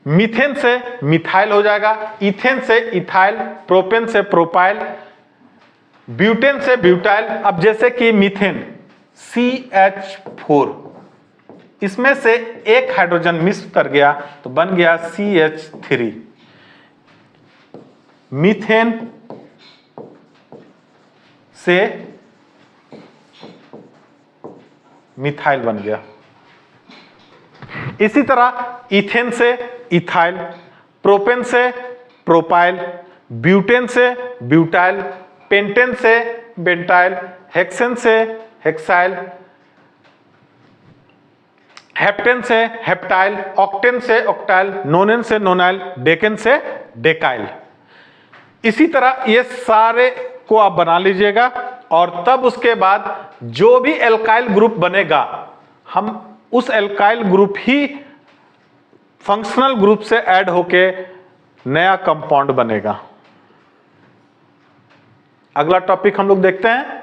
मीथेन से मिथाइल हो जाएगा, इथेन से इथाइल, प्रोपेन से प्रोपाइल, ब्यूटेन से ब्यूटाइल। अब जैसे कि मीथेन CH4, इसमें से एक हाइड्रोजन मिस कर गया तो बन गया CH3। मीथेन से मिथाइल बन गया। इसी तरह इथेन से इथाइल, प्रोपेन से प्रोपाइल, ब्यूटेन से ब्यूटाइल, पेंटेन से बेंटाइल, हेक्सेन से हेक्साइल, हेप्टेन से हेप्टाइल, ऑक्टेन से ऑक्टाइल, नोनेन से नोनाइल, डेकेन से डेकाइल। इसी तरह ये सारे को आप बना लीजिएगा और तब उसके बाद जो भी एल्काइल ग्रुप बनेगा हम उस एल्काइल ग्रुप ही फंक्शनल ग्रुप से ऐड होके नया कंपाउंड बनेगा। अगला टॉपिक हम लोग देखते हैं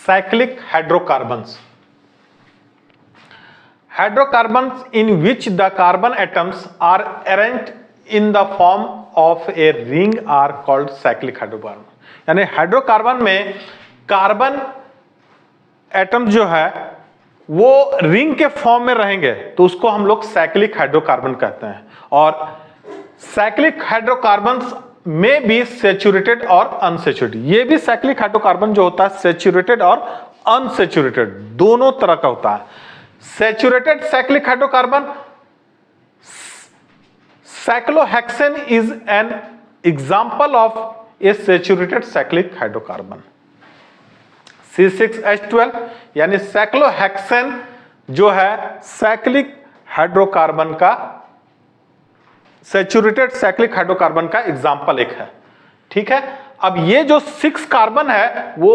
cyclic hydrocarbons. Hydrocarbons in which the carbon atoms are arranged in the form of a ring are called cyclic hydrocarbon. यानी हाइड्रोकार्बन में कार्बन एटम जो है वो रिंग के फॉर्म में रहेंगे तो उसको हम लोग साइक्लिक हाइड्रोकार्बन कहते हैं। और साइक्लिक हाइड्रोकार्बन्स में भी सैचुरेटेड और अनसैचुरेटेड, ये भी साइक्लिक हाइड्रोकार्बन जो होता है सैचुरेटेड और अनसैचुरेटेड दोनों तरह का होता है। Saturated cyclic hydrocarbon, cyclohexane is an example of A saturated cyclic hydrocarbon. C6H12 यानी साइक्लोहेक्सेन जो है साइक्लिक हाइड्रोकार्बन का, सैचुरेटेड साइक्लिक हाइड्रोकार्बन का एग्जांपल एक है, ठीक है। अब ये जो 6 कार्बन है वो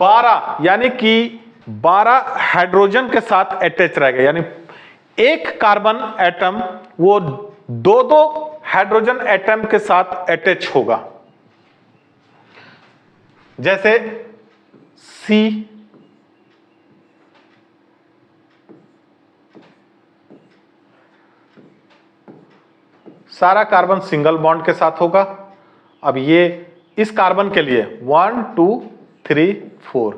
12 यानी कि 12 हाइड्रोजन के साथ अटैच रहेगा, यानी एक कार्बन एटम वो दो हाइड्रोजन एटम के साथ अटैच होगा। जैसे C, सारा कार्बन सिंगल बॉन्ड के साथ होगा। अब ये इस कार्बन के लिए 1 2 3 4,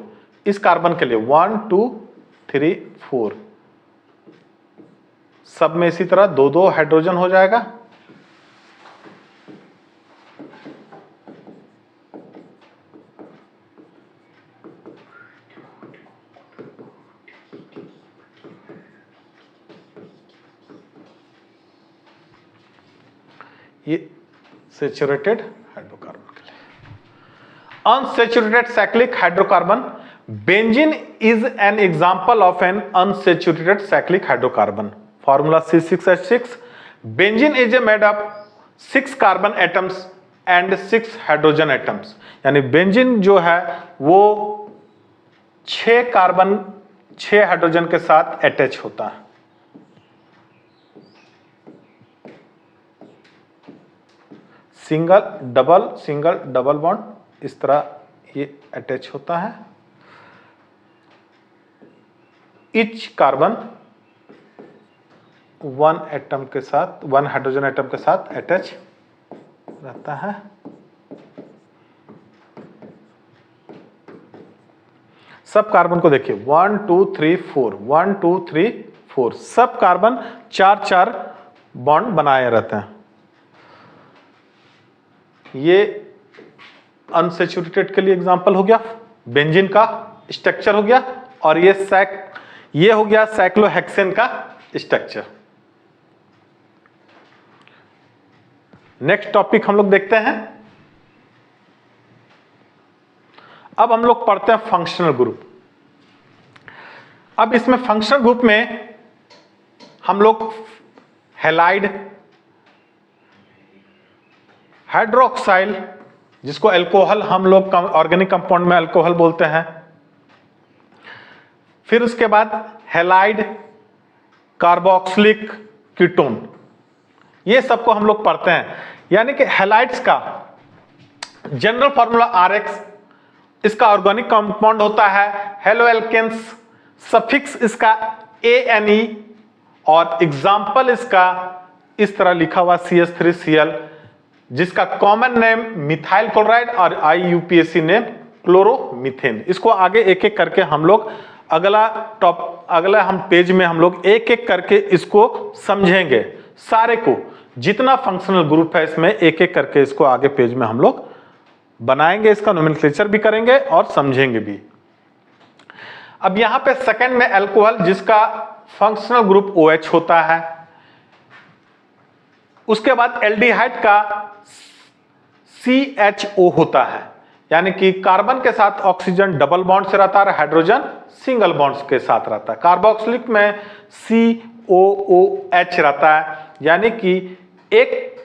इस कार्बन के लिए 1 2 3 4, सब में इसी तरह दो दो हाइड्रोजन हो जाएगा। ये सैचुरेटेड हाइड्रोकार्बन के लिए। Unsaturated cyclic hydrocarbon, benzene is an example of N unsaturated cyclic hydrocarbon. Formula C6H6। Benzene is made of 6 carbon atoms and 6 hydrogen atoms, यानी बेंजीन जो है वो 6 कार्बन 6 हाइड्रोजन के साथ अटैच होता है। सिंगल डबल बॉन्ड इस तरह ये अटैच होता है। ईच कार्बन 1 एटम के साथ 1 हाइड्रोजन एटम के साथ अटैच रहता है। सब कार्बन को देखिए 1 2 3 4 1 2 3 4 सब कार्बन 4 बॉन्ड बनाए रहते हैं। ये अनसैचुरेटेड के लिए एग्जांपल हो गया, बेंजीन का स्ट्रक्चर हो गया, और ये हो गया साइक्लोहेक्सेन का स्ट्रक्चर। नेक्स्ट टॉपिक हम लोग देखते हैं। अब हम लोग पढ़ते हैं फंक्शनल ग्रुप। अब इसमें फंक्शनल ग्रुप में हम लोग हैलाइड, हाइड्रोक्साइल जिसको अल्कोहल हम लोग ऑर्गेनिक कंपाउंड में अल्कोहल बोलते हैं, फिर उसके बाद हैलाइड, कार्बोक्सिलिक, कीटोन, ये सबको हम लोग पढ़ते हैं। यानी कि हैलाइड्स का जनरल फॉर्मूला RX, इसका ऑर्गेनिक कंपाउंड होता है हेलो एल्केन्स, सफिक्स इसका ANE, और एग्जाम्पल इसका इस तरह लिखा हुआ CH3Cl, जिसका कॉमन नेम मिथाइल क्लोराइड और IUPAC नेम क्लोरोमीथेन। इसको आगे एक एक करके हम लोग अगला हम पेज में हम लोग एक एक करके इसको समझेंगे। सारे को जितना फंक्शनल ग्रुप है इसमें एक एक करके इसको आगे पेज में हम लोग बनाएंगे, इसका नोमेनक्लेचर भी करेंगे और समझेंगे भी। अब यहां पे सेकंड में अल्कोहल जिसका फंक्शनल ग्रुप OH होता है, उसके बाद एल्डिहाइड का CHO होता है, यानी कि कार्बन के साथ ऑक्सीजन डबल बॉन्ड से रहता है, हाइड्रोजन सिंगल बॉन्ड के साथ रहता है। कार्बोक्सिलिक में COOH रहता है, यानी कि एक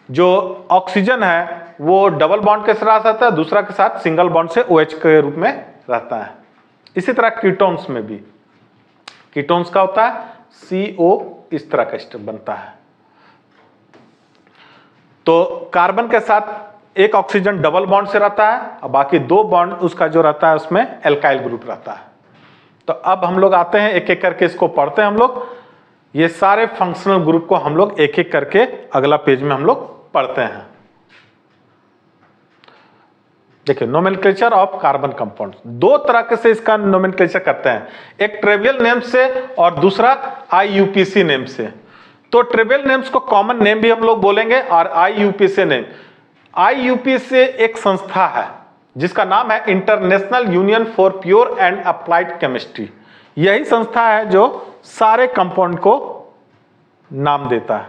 जो ऑक्सीजन है वो डबल बॉन्ड के साथ रहता है, दूसरा के साथ सिंगल बॉन्ड से OH के रूप में रहता है। इसी तरह कीटोन्स में भी कीटोन्स का होता है CO, इस तरह का स्ट्रक्चर बनता है। तो कार्बन के साथ एक ऑक्सीजन डबल बॉन्ड से रहता है और बाकी 2 बॉन्ड उसका जो रहता है उसमें एल्काइल ग्रुप रहता है। तो अब हम लोग आते हैं एक एक करके इसको पढ़ते हैं हम लोग। ये सारे फंक्शनल ग्रुप को हम लोग एक एक करके अगला पेज में हम लोग पढ़ते हैं। देखिए नोमेनक्लेचर ऑफ कार्बन कंपाउंड, 2 तरह से इसका नोमेनक्लेचर करते हैं, एक ट्रिवियल नेम से और दूसरा IUPAC नेम से। तो ट्रिवियल नेम्स को कॉमन नेम भी हम लोग बोलेंगे और IUPAC नेम। IUPAC एक संस्था है जिसका नाम है international union for pure and applied chemistry. यही संस्था है जो सारे कंपाउंड को नाम देता है।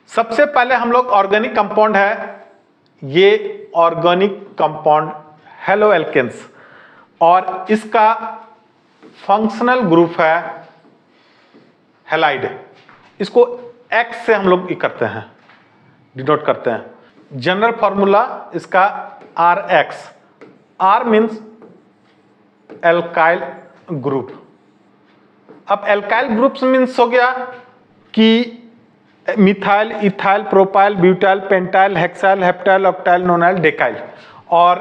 सबसे पहले हम लोग ऑर्गेनिक कंपाउंड है, ये ऑर्गेनिक कंपाउंड हेलो एल्केन्स, और इसका फंक्शनल ग्रुप है हैलाइड। इसको X से हम लोग करते हैं, डिनोट करते हैं। जनरल फॉर्मूला इसका RX, R means alkyl group. अब एल्काइल ग्रुप्स मीन्स हो गया कि methyl, ethyl, propyl, butyl, pentyl, hexyl, heptyl, octyl, nonyl, डेकाइल। और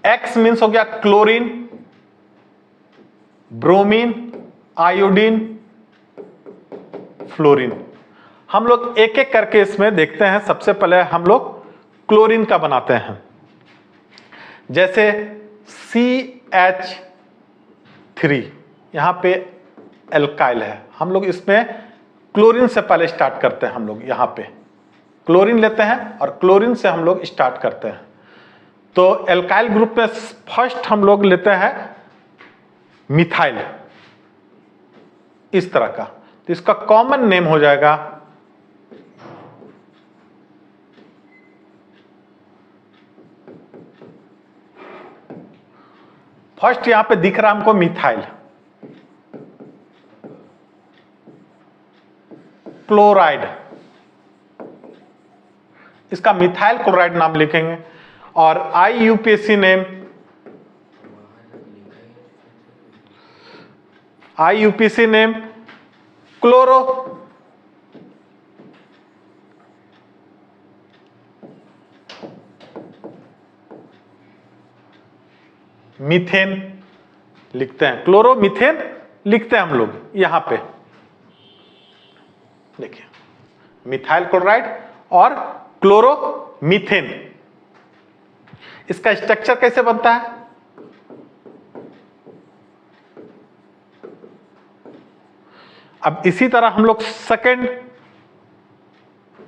X मीन्स हो गया क्लोरीन, ब्रोमीन, आयोडीन, फ्लोरीन। हम लोग एक एक करके इसमें देखते हैं। सबसे पहले हम लोग क्लोरीन का बनाते हैं, जैसे CH3, यहां पे एल्काइल है, हम लोग इसमें क्लोरीन से पहले स्टार्ट करते हैं। हम लोग यहां पे क्लोरीन लेते हैं और क्लोरीन से हम लोग स्टार्ट करते हैं। तो एल्काइल ग्रुप में फर्स्ट हम लोग लेते हैं मिथाइल। इस तरह का, तो इसका कॉमन नेम हो जाएगा फर्स्ट, यहां पे दिख रहा हमको मिथाइल क्लोराइड, इसका मिथाइल क्लोराइड नाम लिखेंगे। और IUPAC name, IUPAC name chloro methane लिखते हैं, क्लोरोमीथेन लिखते हैं हम लोग यहां पे। देखिए मिथाइल क्लोराइड और क्लोरोमीथेन, इसका स्ट्रक्चर कैसे बनता है? अब इसी तरह हम लोग सेकेंड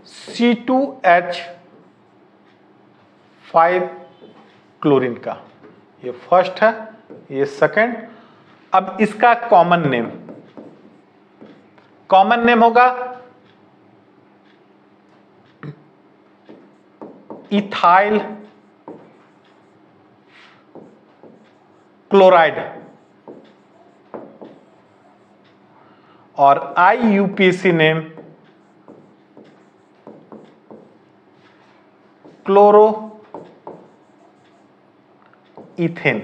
C2H5 क्लोरीन का, ये फर्स्ट है, ये सेकेंड। अब इसका कॉमन नेम होगा इथाइल क्लोराइड, और IUPAC name chloro ethane.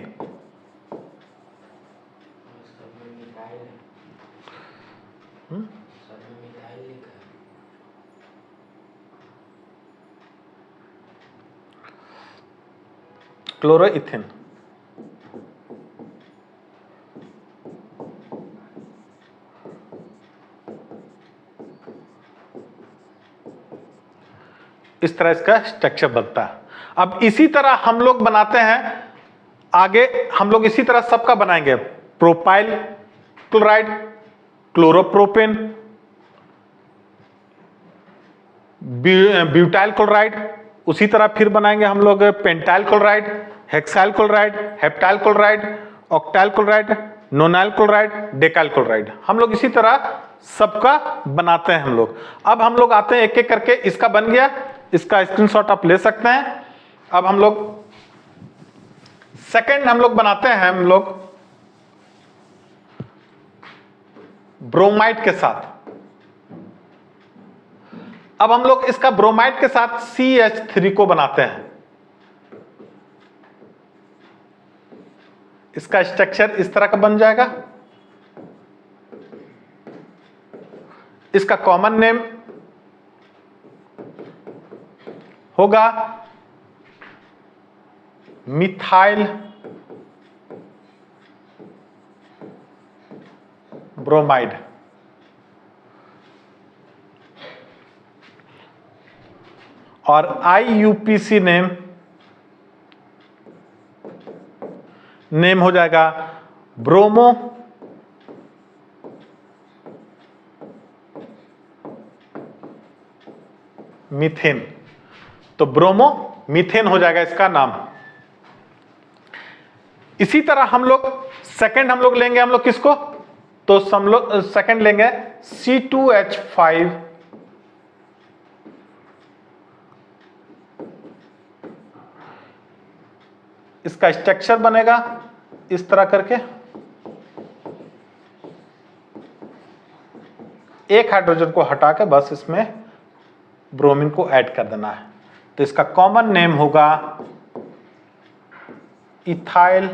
Chloro ethane. इस तरह इसका स्ट्रक्चर बनता है। अब इसी तरह हम लोग बनाते हैं, आगे हम लोग इसी तरह सबका बनाएंगे, propyl chloride, chloropropane, butyl chloride, उसी तरह फिर बनाएंगे हम लोग pentyl chloride, hexyl chloride, heptyl chloride, octyl chloride, nonyl chloride, डेकाइल chloride, हम लोग इसी तरह सबका बनाते हैं हम लोग। अब हम लोग आते हैं एक एक करके, इसका बन गया, इसका स्क्रीनशॉट आप ले सकते हैं। अब हम लोग सेकंड हम लोग बनाते हैं, हम लोग ब्रोमाइड के साथ। अब हम लोग इसका ब्रोमाइड के साथ CH3 को बनाते हैं। इसका स्ट्रक्चर इस तरह का बन जाएगा। इसका कॉमन नेम होगा मिथाइल ब्रोमाइड, और IUPAC नेम हो जाएगा ब्रोमो मीथेन। तो ब्रोमो मीथेन हो जाएगा इसका नाम। इसी तरह हम लोग सेकंड हम लोग लेंगे, हम लोग किसको, तो हम लोग सेकंड लेंगे C2H5 इसका स्ट्रक्चर बनेगा इस तरह करके, एक हाइड्रोजन को हटा के बस इसमें ब्रोमीन को ऐड कर देना है। तो इसका कॉमन नेम होगा इथाइल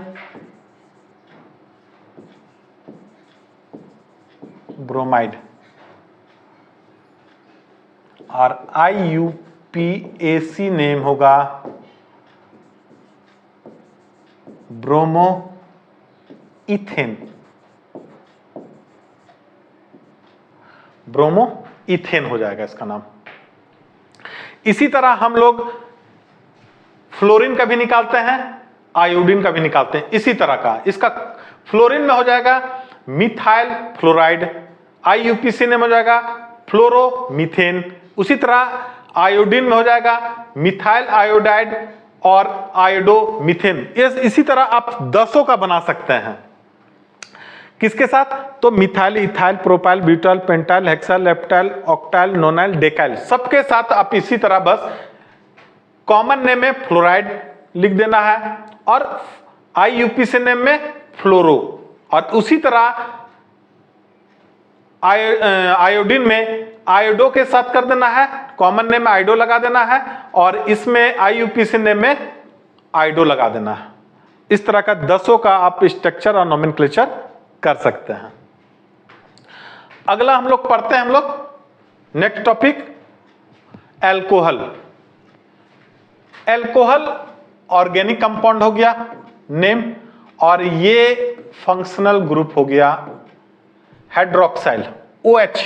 ब्रोमाइड, और IUPAC नेम होगा ब्रोमो इथेन, ब्रोमो इथेन हो जाएगा इसका नाम। इसी तरह हम लोग फ्लोरीन का भी निकालते हैं, आयोडीन का भी निकालते हैं इसी तरह का। इसका फ्लोरीन में हो जाएगा मिथाइल फ्लोराइड, IUPAC नेम हो जाएगा फ्लोरोमीथेन। उसी तरह आयोडीन में हो जाएगा मिथाइल आयोडाइड और आयोडोमीथेन। इसी तरह आप 10 का बना सकते हैं। किसके साथ? तो methyl, ethyl, propyl, butyl, pentyl, hexyl, heptyl, octyl, nonyl, decyl, सबके साथ आप इसी तरह बस कॉमन नेम में फ्लोराइड लिख देना है और IUPAC नेम में फ्लोरो, और उसी तरह आयोडीन में आयोडो के साथ कर देना है, कॉमन नेम में आयोडो लगा देना है, और इसमें IUPAC नेम में आयोडो लगा देना है। इस तरह का 10 का आप स्ट्रक्चर और नोमेनक्लेचर कर सकते हैं। अगला हम लोग पढ़ते हैं, हम लोग next topic alcohol. Alcohol organic compound हो गया नेम, और ये फंक्शनल ग्रुप हो गया हाइड्रोक्साइल OH।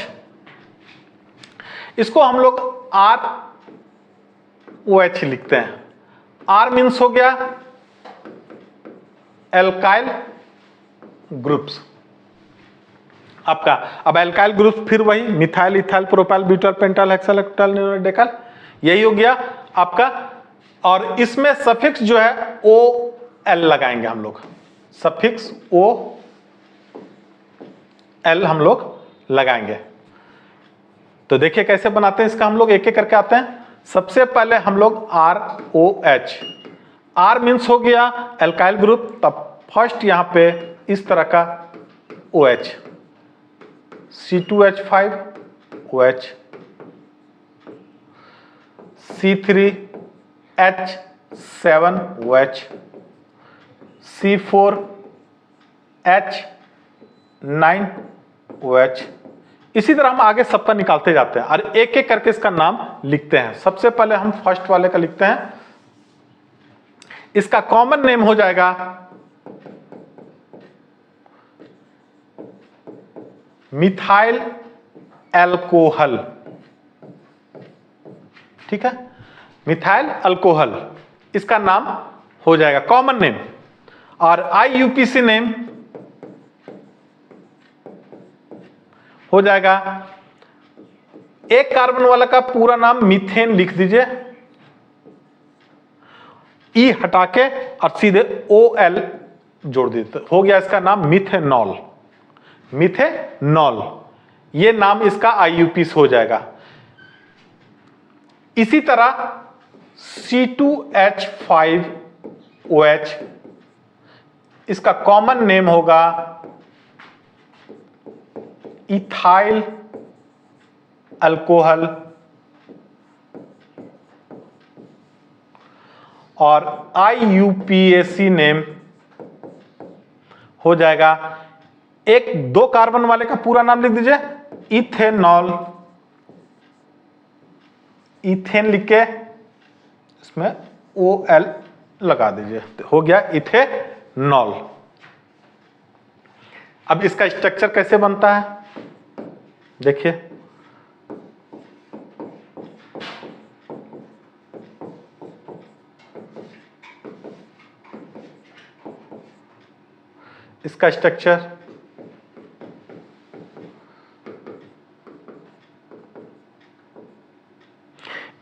इसको हम लोग ROH लिखते हैं। R मीन्स हो गया एल्काइल ग्रुप्स आपका। अब एल्काइल ग्रुप फिर वही methyl, ethyl, propyl, butyl, pentyl, hexyl, octyl, nonyl, डेकाइल, यही हो गया आपका। और इसमें सफिक्स जो है OL लगाएंगे हम लोग, सफिक्स OL हम लोग लगाएंगे। तो देखिए कैसे बनाते हैं इसका, हम लोग एक एक करके आते हैं। सबसे पहले हम लोग ROH, R मीन्स हो गया एल्काइल ग्रुप, तब फर्स्ट यहां पे इस तरह का OH, C2H5 OH, C3H7 OH, C4H9 OH। इसी तरह हम आगे सबका निकालते जाते हैं और एक एक करके इसका नाम लिखते हैं। सबसे पहले हम फर्स्ट वाले का लिखते हैं। इसका कॉमन नेम हो जाएगा मिथाइल अल्कोहल, ठीक है, मिथाइल अल्कोहल इसका नाम हो जाएगा कॉमन नेम। और IUPAC नेम हो जाएगा, एक कार्बन वाला का पूरा नाम मीथेन लिख दीजिए, ई हटा के और सीधे OL जोड़ दीजिए, हो गया इसका नाम मिथेनॉल। मिथेनॉल ये नाम इसका IUPAC हो जाएगा। इसी तरह C2H5 OH इसका कॉमन नेम होगा इथाइल अल्कोहल, और IUPAC नेम हो जाएगा, एक दो कार्बन वाले का पूरा नाम लिख दीजिए इथेनॉल, इथेन लिख के इसमें OL लगा दीजिए, हो गया इथेनॉल। अब इसका स्ट्रक्चर कैसे बनता है देखिए, इसका स्ट्रक्चर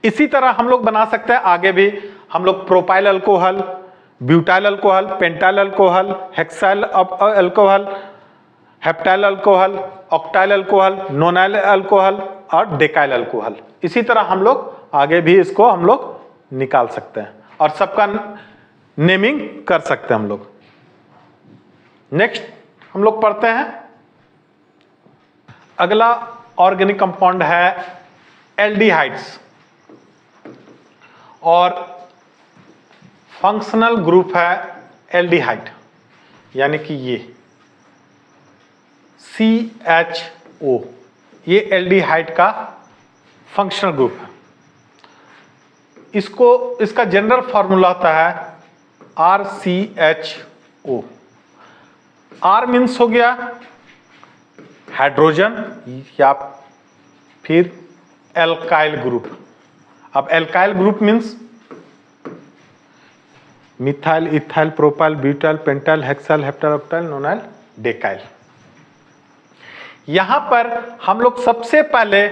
इसी तरह हम लोग बना सकते हैं आगे भी। हम लोग propyl alcohol, butyl alcohol, pentyl alcohol, hexyl alcohol, heptyl alcohol, octyl alcohol, nonyl alcohol और डेकाइल अल्कोहल, इसी तरह हम लोग आगे भी इसको हम लोग निकाल सकते हैं और सबका नेमिंग कर सकते हैं हम लोग। नेक्स्ट हम लोग पढ़ते हैं, अगला ऑर्गेनिक कंपाउंड है एल्डिहाइड्स, और फंक्शनल ग्रुप है एल्डिहाइड, यानी कि ये CHO, ये एल्डिहाइड का फंक्शनल ग्रुप है। इसका जनरल फॉर्मूला होता है RCHO। R मीन्स हो गया हाइड्रोजन या फिर एल्काइल ग्रुप। अब alkyl group means methyl, ethyl, propyl, butyl, pentyl, hexyl, heptyl, octyl, nonyl, डेकाइल। यहां पर हम लोग सबसे पहले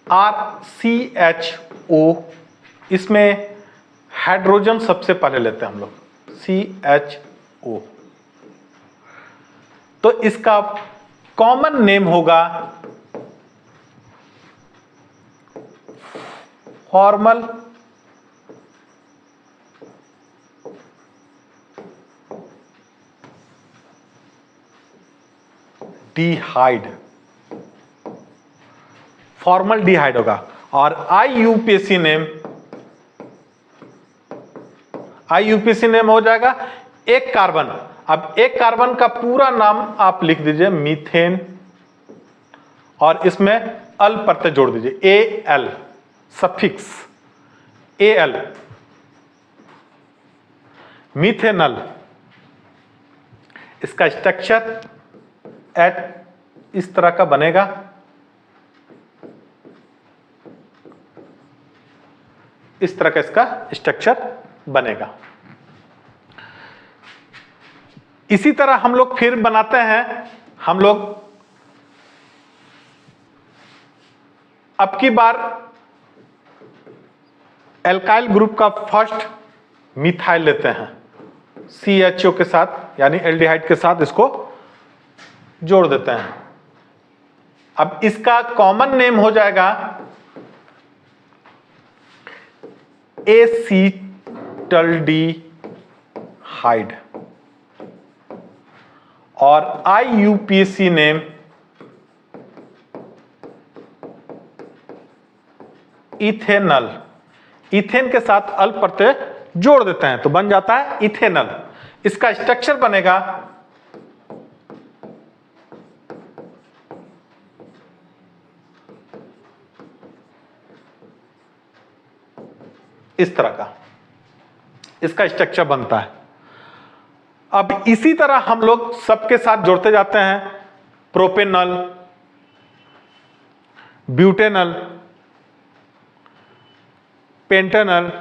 RCHO, इसमें हाइड्रोजन सबसे पहले लेते हैं हम लोग, CH O। तो इसका कॉमन नेम होगा फॉर्मल डिहाइड, फॉर्मल डिहाइड होगा। और IUPAC नेम हो जाएगा एक कार्बन। अब एक कार्बन का पूरा नाम आप लिख दीजिए मीथेन, और इसमें अल प्रत्यय जोड़ दीजिए, AL सफिक्स AL, मीथेनल। इसका स्ट्रक्चर एट इस तरह का बनेगा, इस तरह का इसका स्ट्रक्चर बनेगा। इसी तरह हम लोग फिर बनाते हैं, हम लोग अब की बार एल्काइल ग्रुप का फर्स्ट मिथाइल लेते हैं, CHO के साथ यानी एल्डिहाइड के साथ इसको जोड़ देते हैं। अब इसका कॉमन नेम हो जाएगा एसीटल्डिहाइड, और IUPAC नेम इथेनल। इथेन के साथ अल प्रत्यय जोड़ देते हैं तो बन जाता है इथेनल। इसका स्ट्रक्चर बनेगा इस तरह का, इसका स्ट्रक्चर बनता है। अब इसी तरह हम लोग सबके साथ जोड़ते जाते हैं, propanal, butanal, pentanal,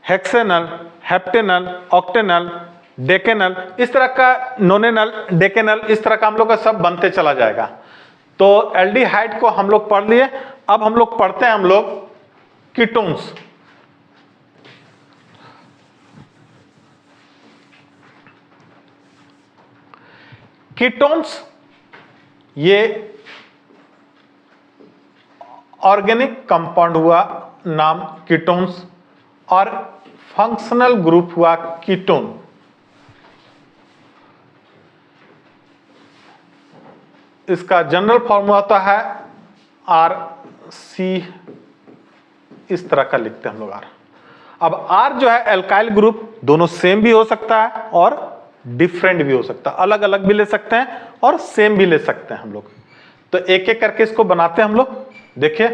hexanal, heptanal, octanal, decanal, इस तरह का नोनेनल, डेकेनल, इस तरह का हम लोग का सब बनते चला जाएगा। तो एल्डिहाइड को हम लोग पढ़ लिए। अब हम लोग पढ़ते हैं हम लोग कीटोन्स। कीटोन्स ये ऑर्गेनिक कंपाउंड हुआ नाम कीटोन्स, और फंक्शनल ग्रुप हुआ कीटोन। इसका जनरल फॉर्मूला होता है RC, इस तरह का लिखते हैं हम लोग R। अब R जो है एल्काइल ग्रुप, दोनों सेम भी हो सकता है और डिफरेंट भी हो सकता है, अलग अलग भी ले सकते हैं और सेम भी ले सकते हैं हम लोग। तो एक एक करके इसको बनाते हैं हम लोग। देखिए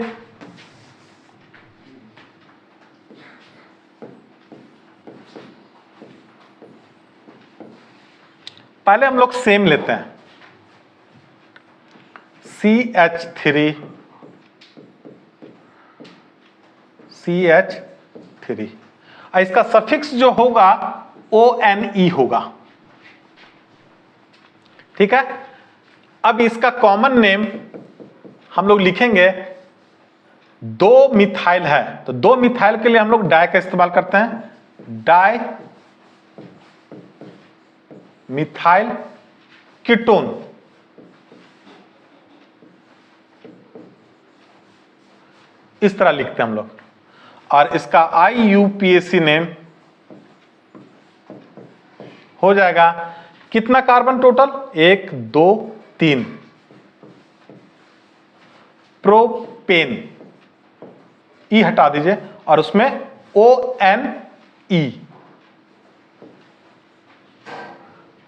पहले हम लोग सेम लेते हैं, CH3, CH3, और इसका सफिक्स जो होगा ONE होगा, ठीक है। अब इसका कॉमन नेम हम लोग लिखेंगे, दो मिथाइल है तो दो मिथाइल के लिए हम लोग डाई का इस्तेमाल करते हैं, डाई मिथाइल कीटोन। इस तरह लिखते हैं हम लोग। और इसका IUPAC नेम हो जाएगा, कितना कार्बन टोटल, 1 2 3, प्रोपेन, ई हटा दीजिए और उसमें ONE,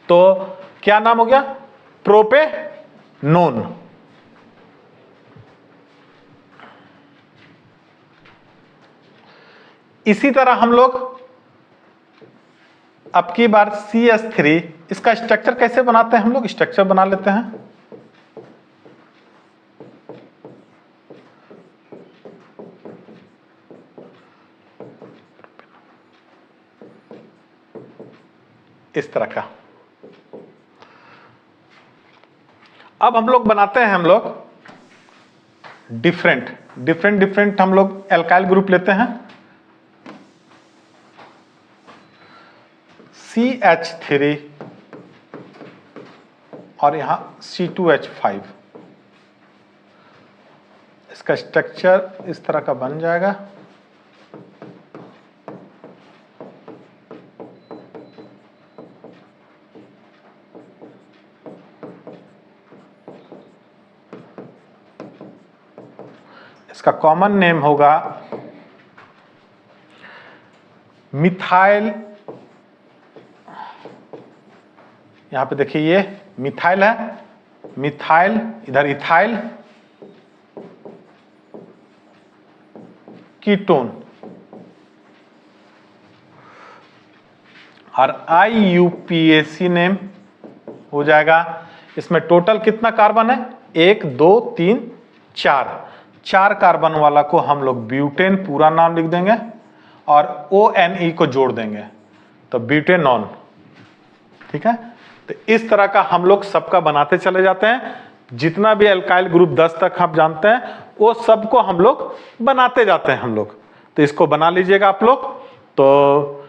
तो क्या नाम हो गया, प्रोपेनोन। इसी तरह हम लोग अब की बार CH3, इसका स्ट्रक्चर कैसे बनाते हैं हम लोग, स्ट्रक्चर बना लेते हैं। इस तरह का। अब हम लोग बनाते हैं, हम लोग डिफरेंट हम लोग एल्काइल ग्रुप लेते हैं। CH3 और यहां C2H5। इसका स्ट्रक्चर इस तरह का बन जाएगा। इसका कॉमन नेम होगा मिथाइल। यहां पे देखिए ये मिथाइल है, मिथाइल, इधर इथाइल कीटोन। और IUPAC नेम हो जाएगा। इसमें टोटल कितना कार्बन है? 1 2 3 4 कार्बन वाला को हम लोग ब्यूटेन पूरा नाम लिख देंगे और ONE को जोड़ देंगे तो ब्यूटेनॉन। ठीक है, तो इस तरह का हम लोग सबका बनाते चले जाते हैं। जितना भी एल्काइल ग्रुप 10 तक आप जानते हैं वो सबको हम लोग बनाते जाते हैं हम लोग। तो इसको बना लीजिएगा आप लोग। तो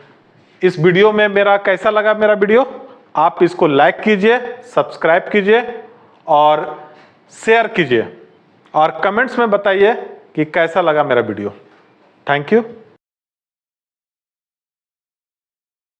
इस वीडियो में मेरा कैसा लगा मेरा वीडियो, आप इसको लाइक कीजिए, सब्सक्राइब कीजिए और शेयर कीजिए और कमेंट्स में बताइए कि कैसा लगा मेरा वीडियो। Thank you.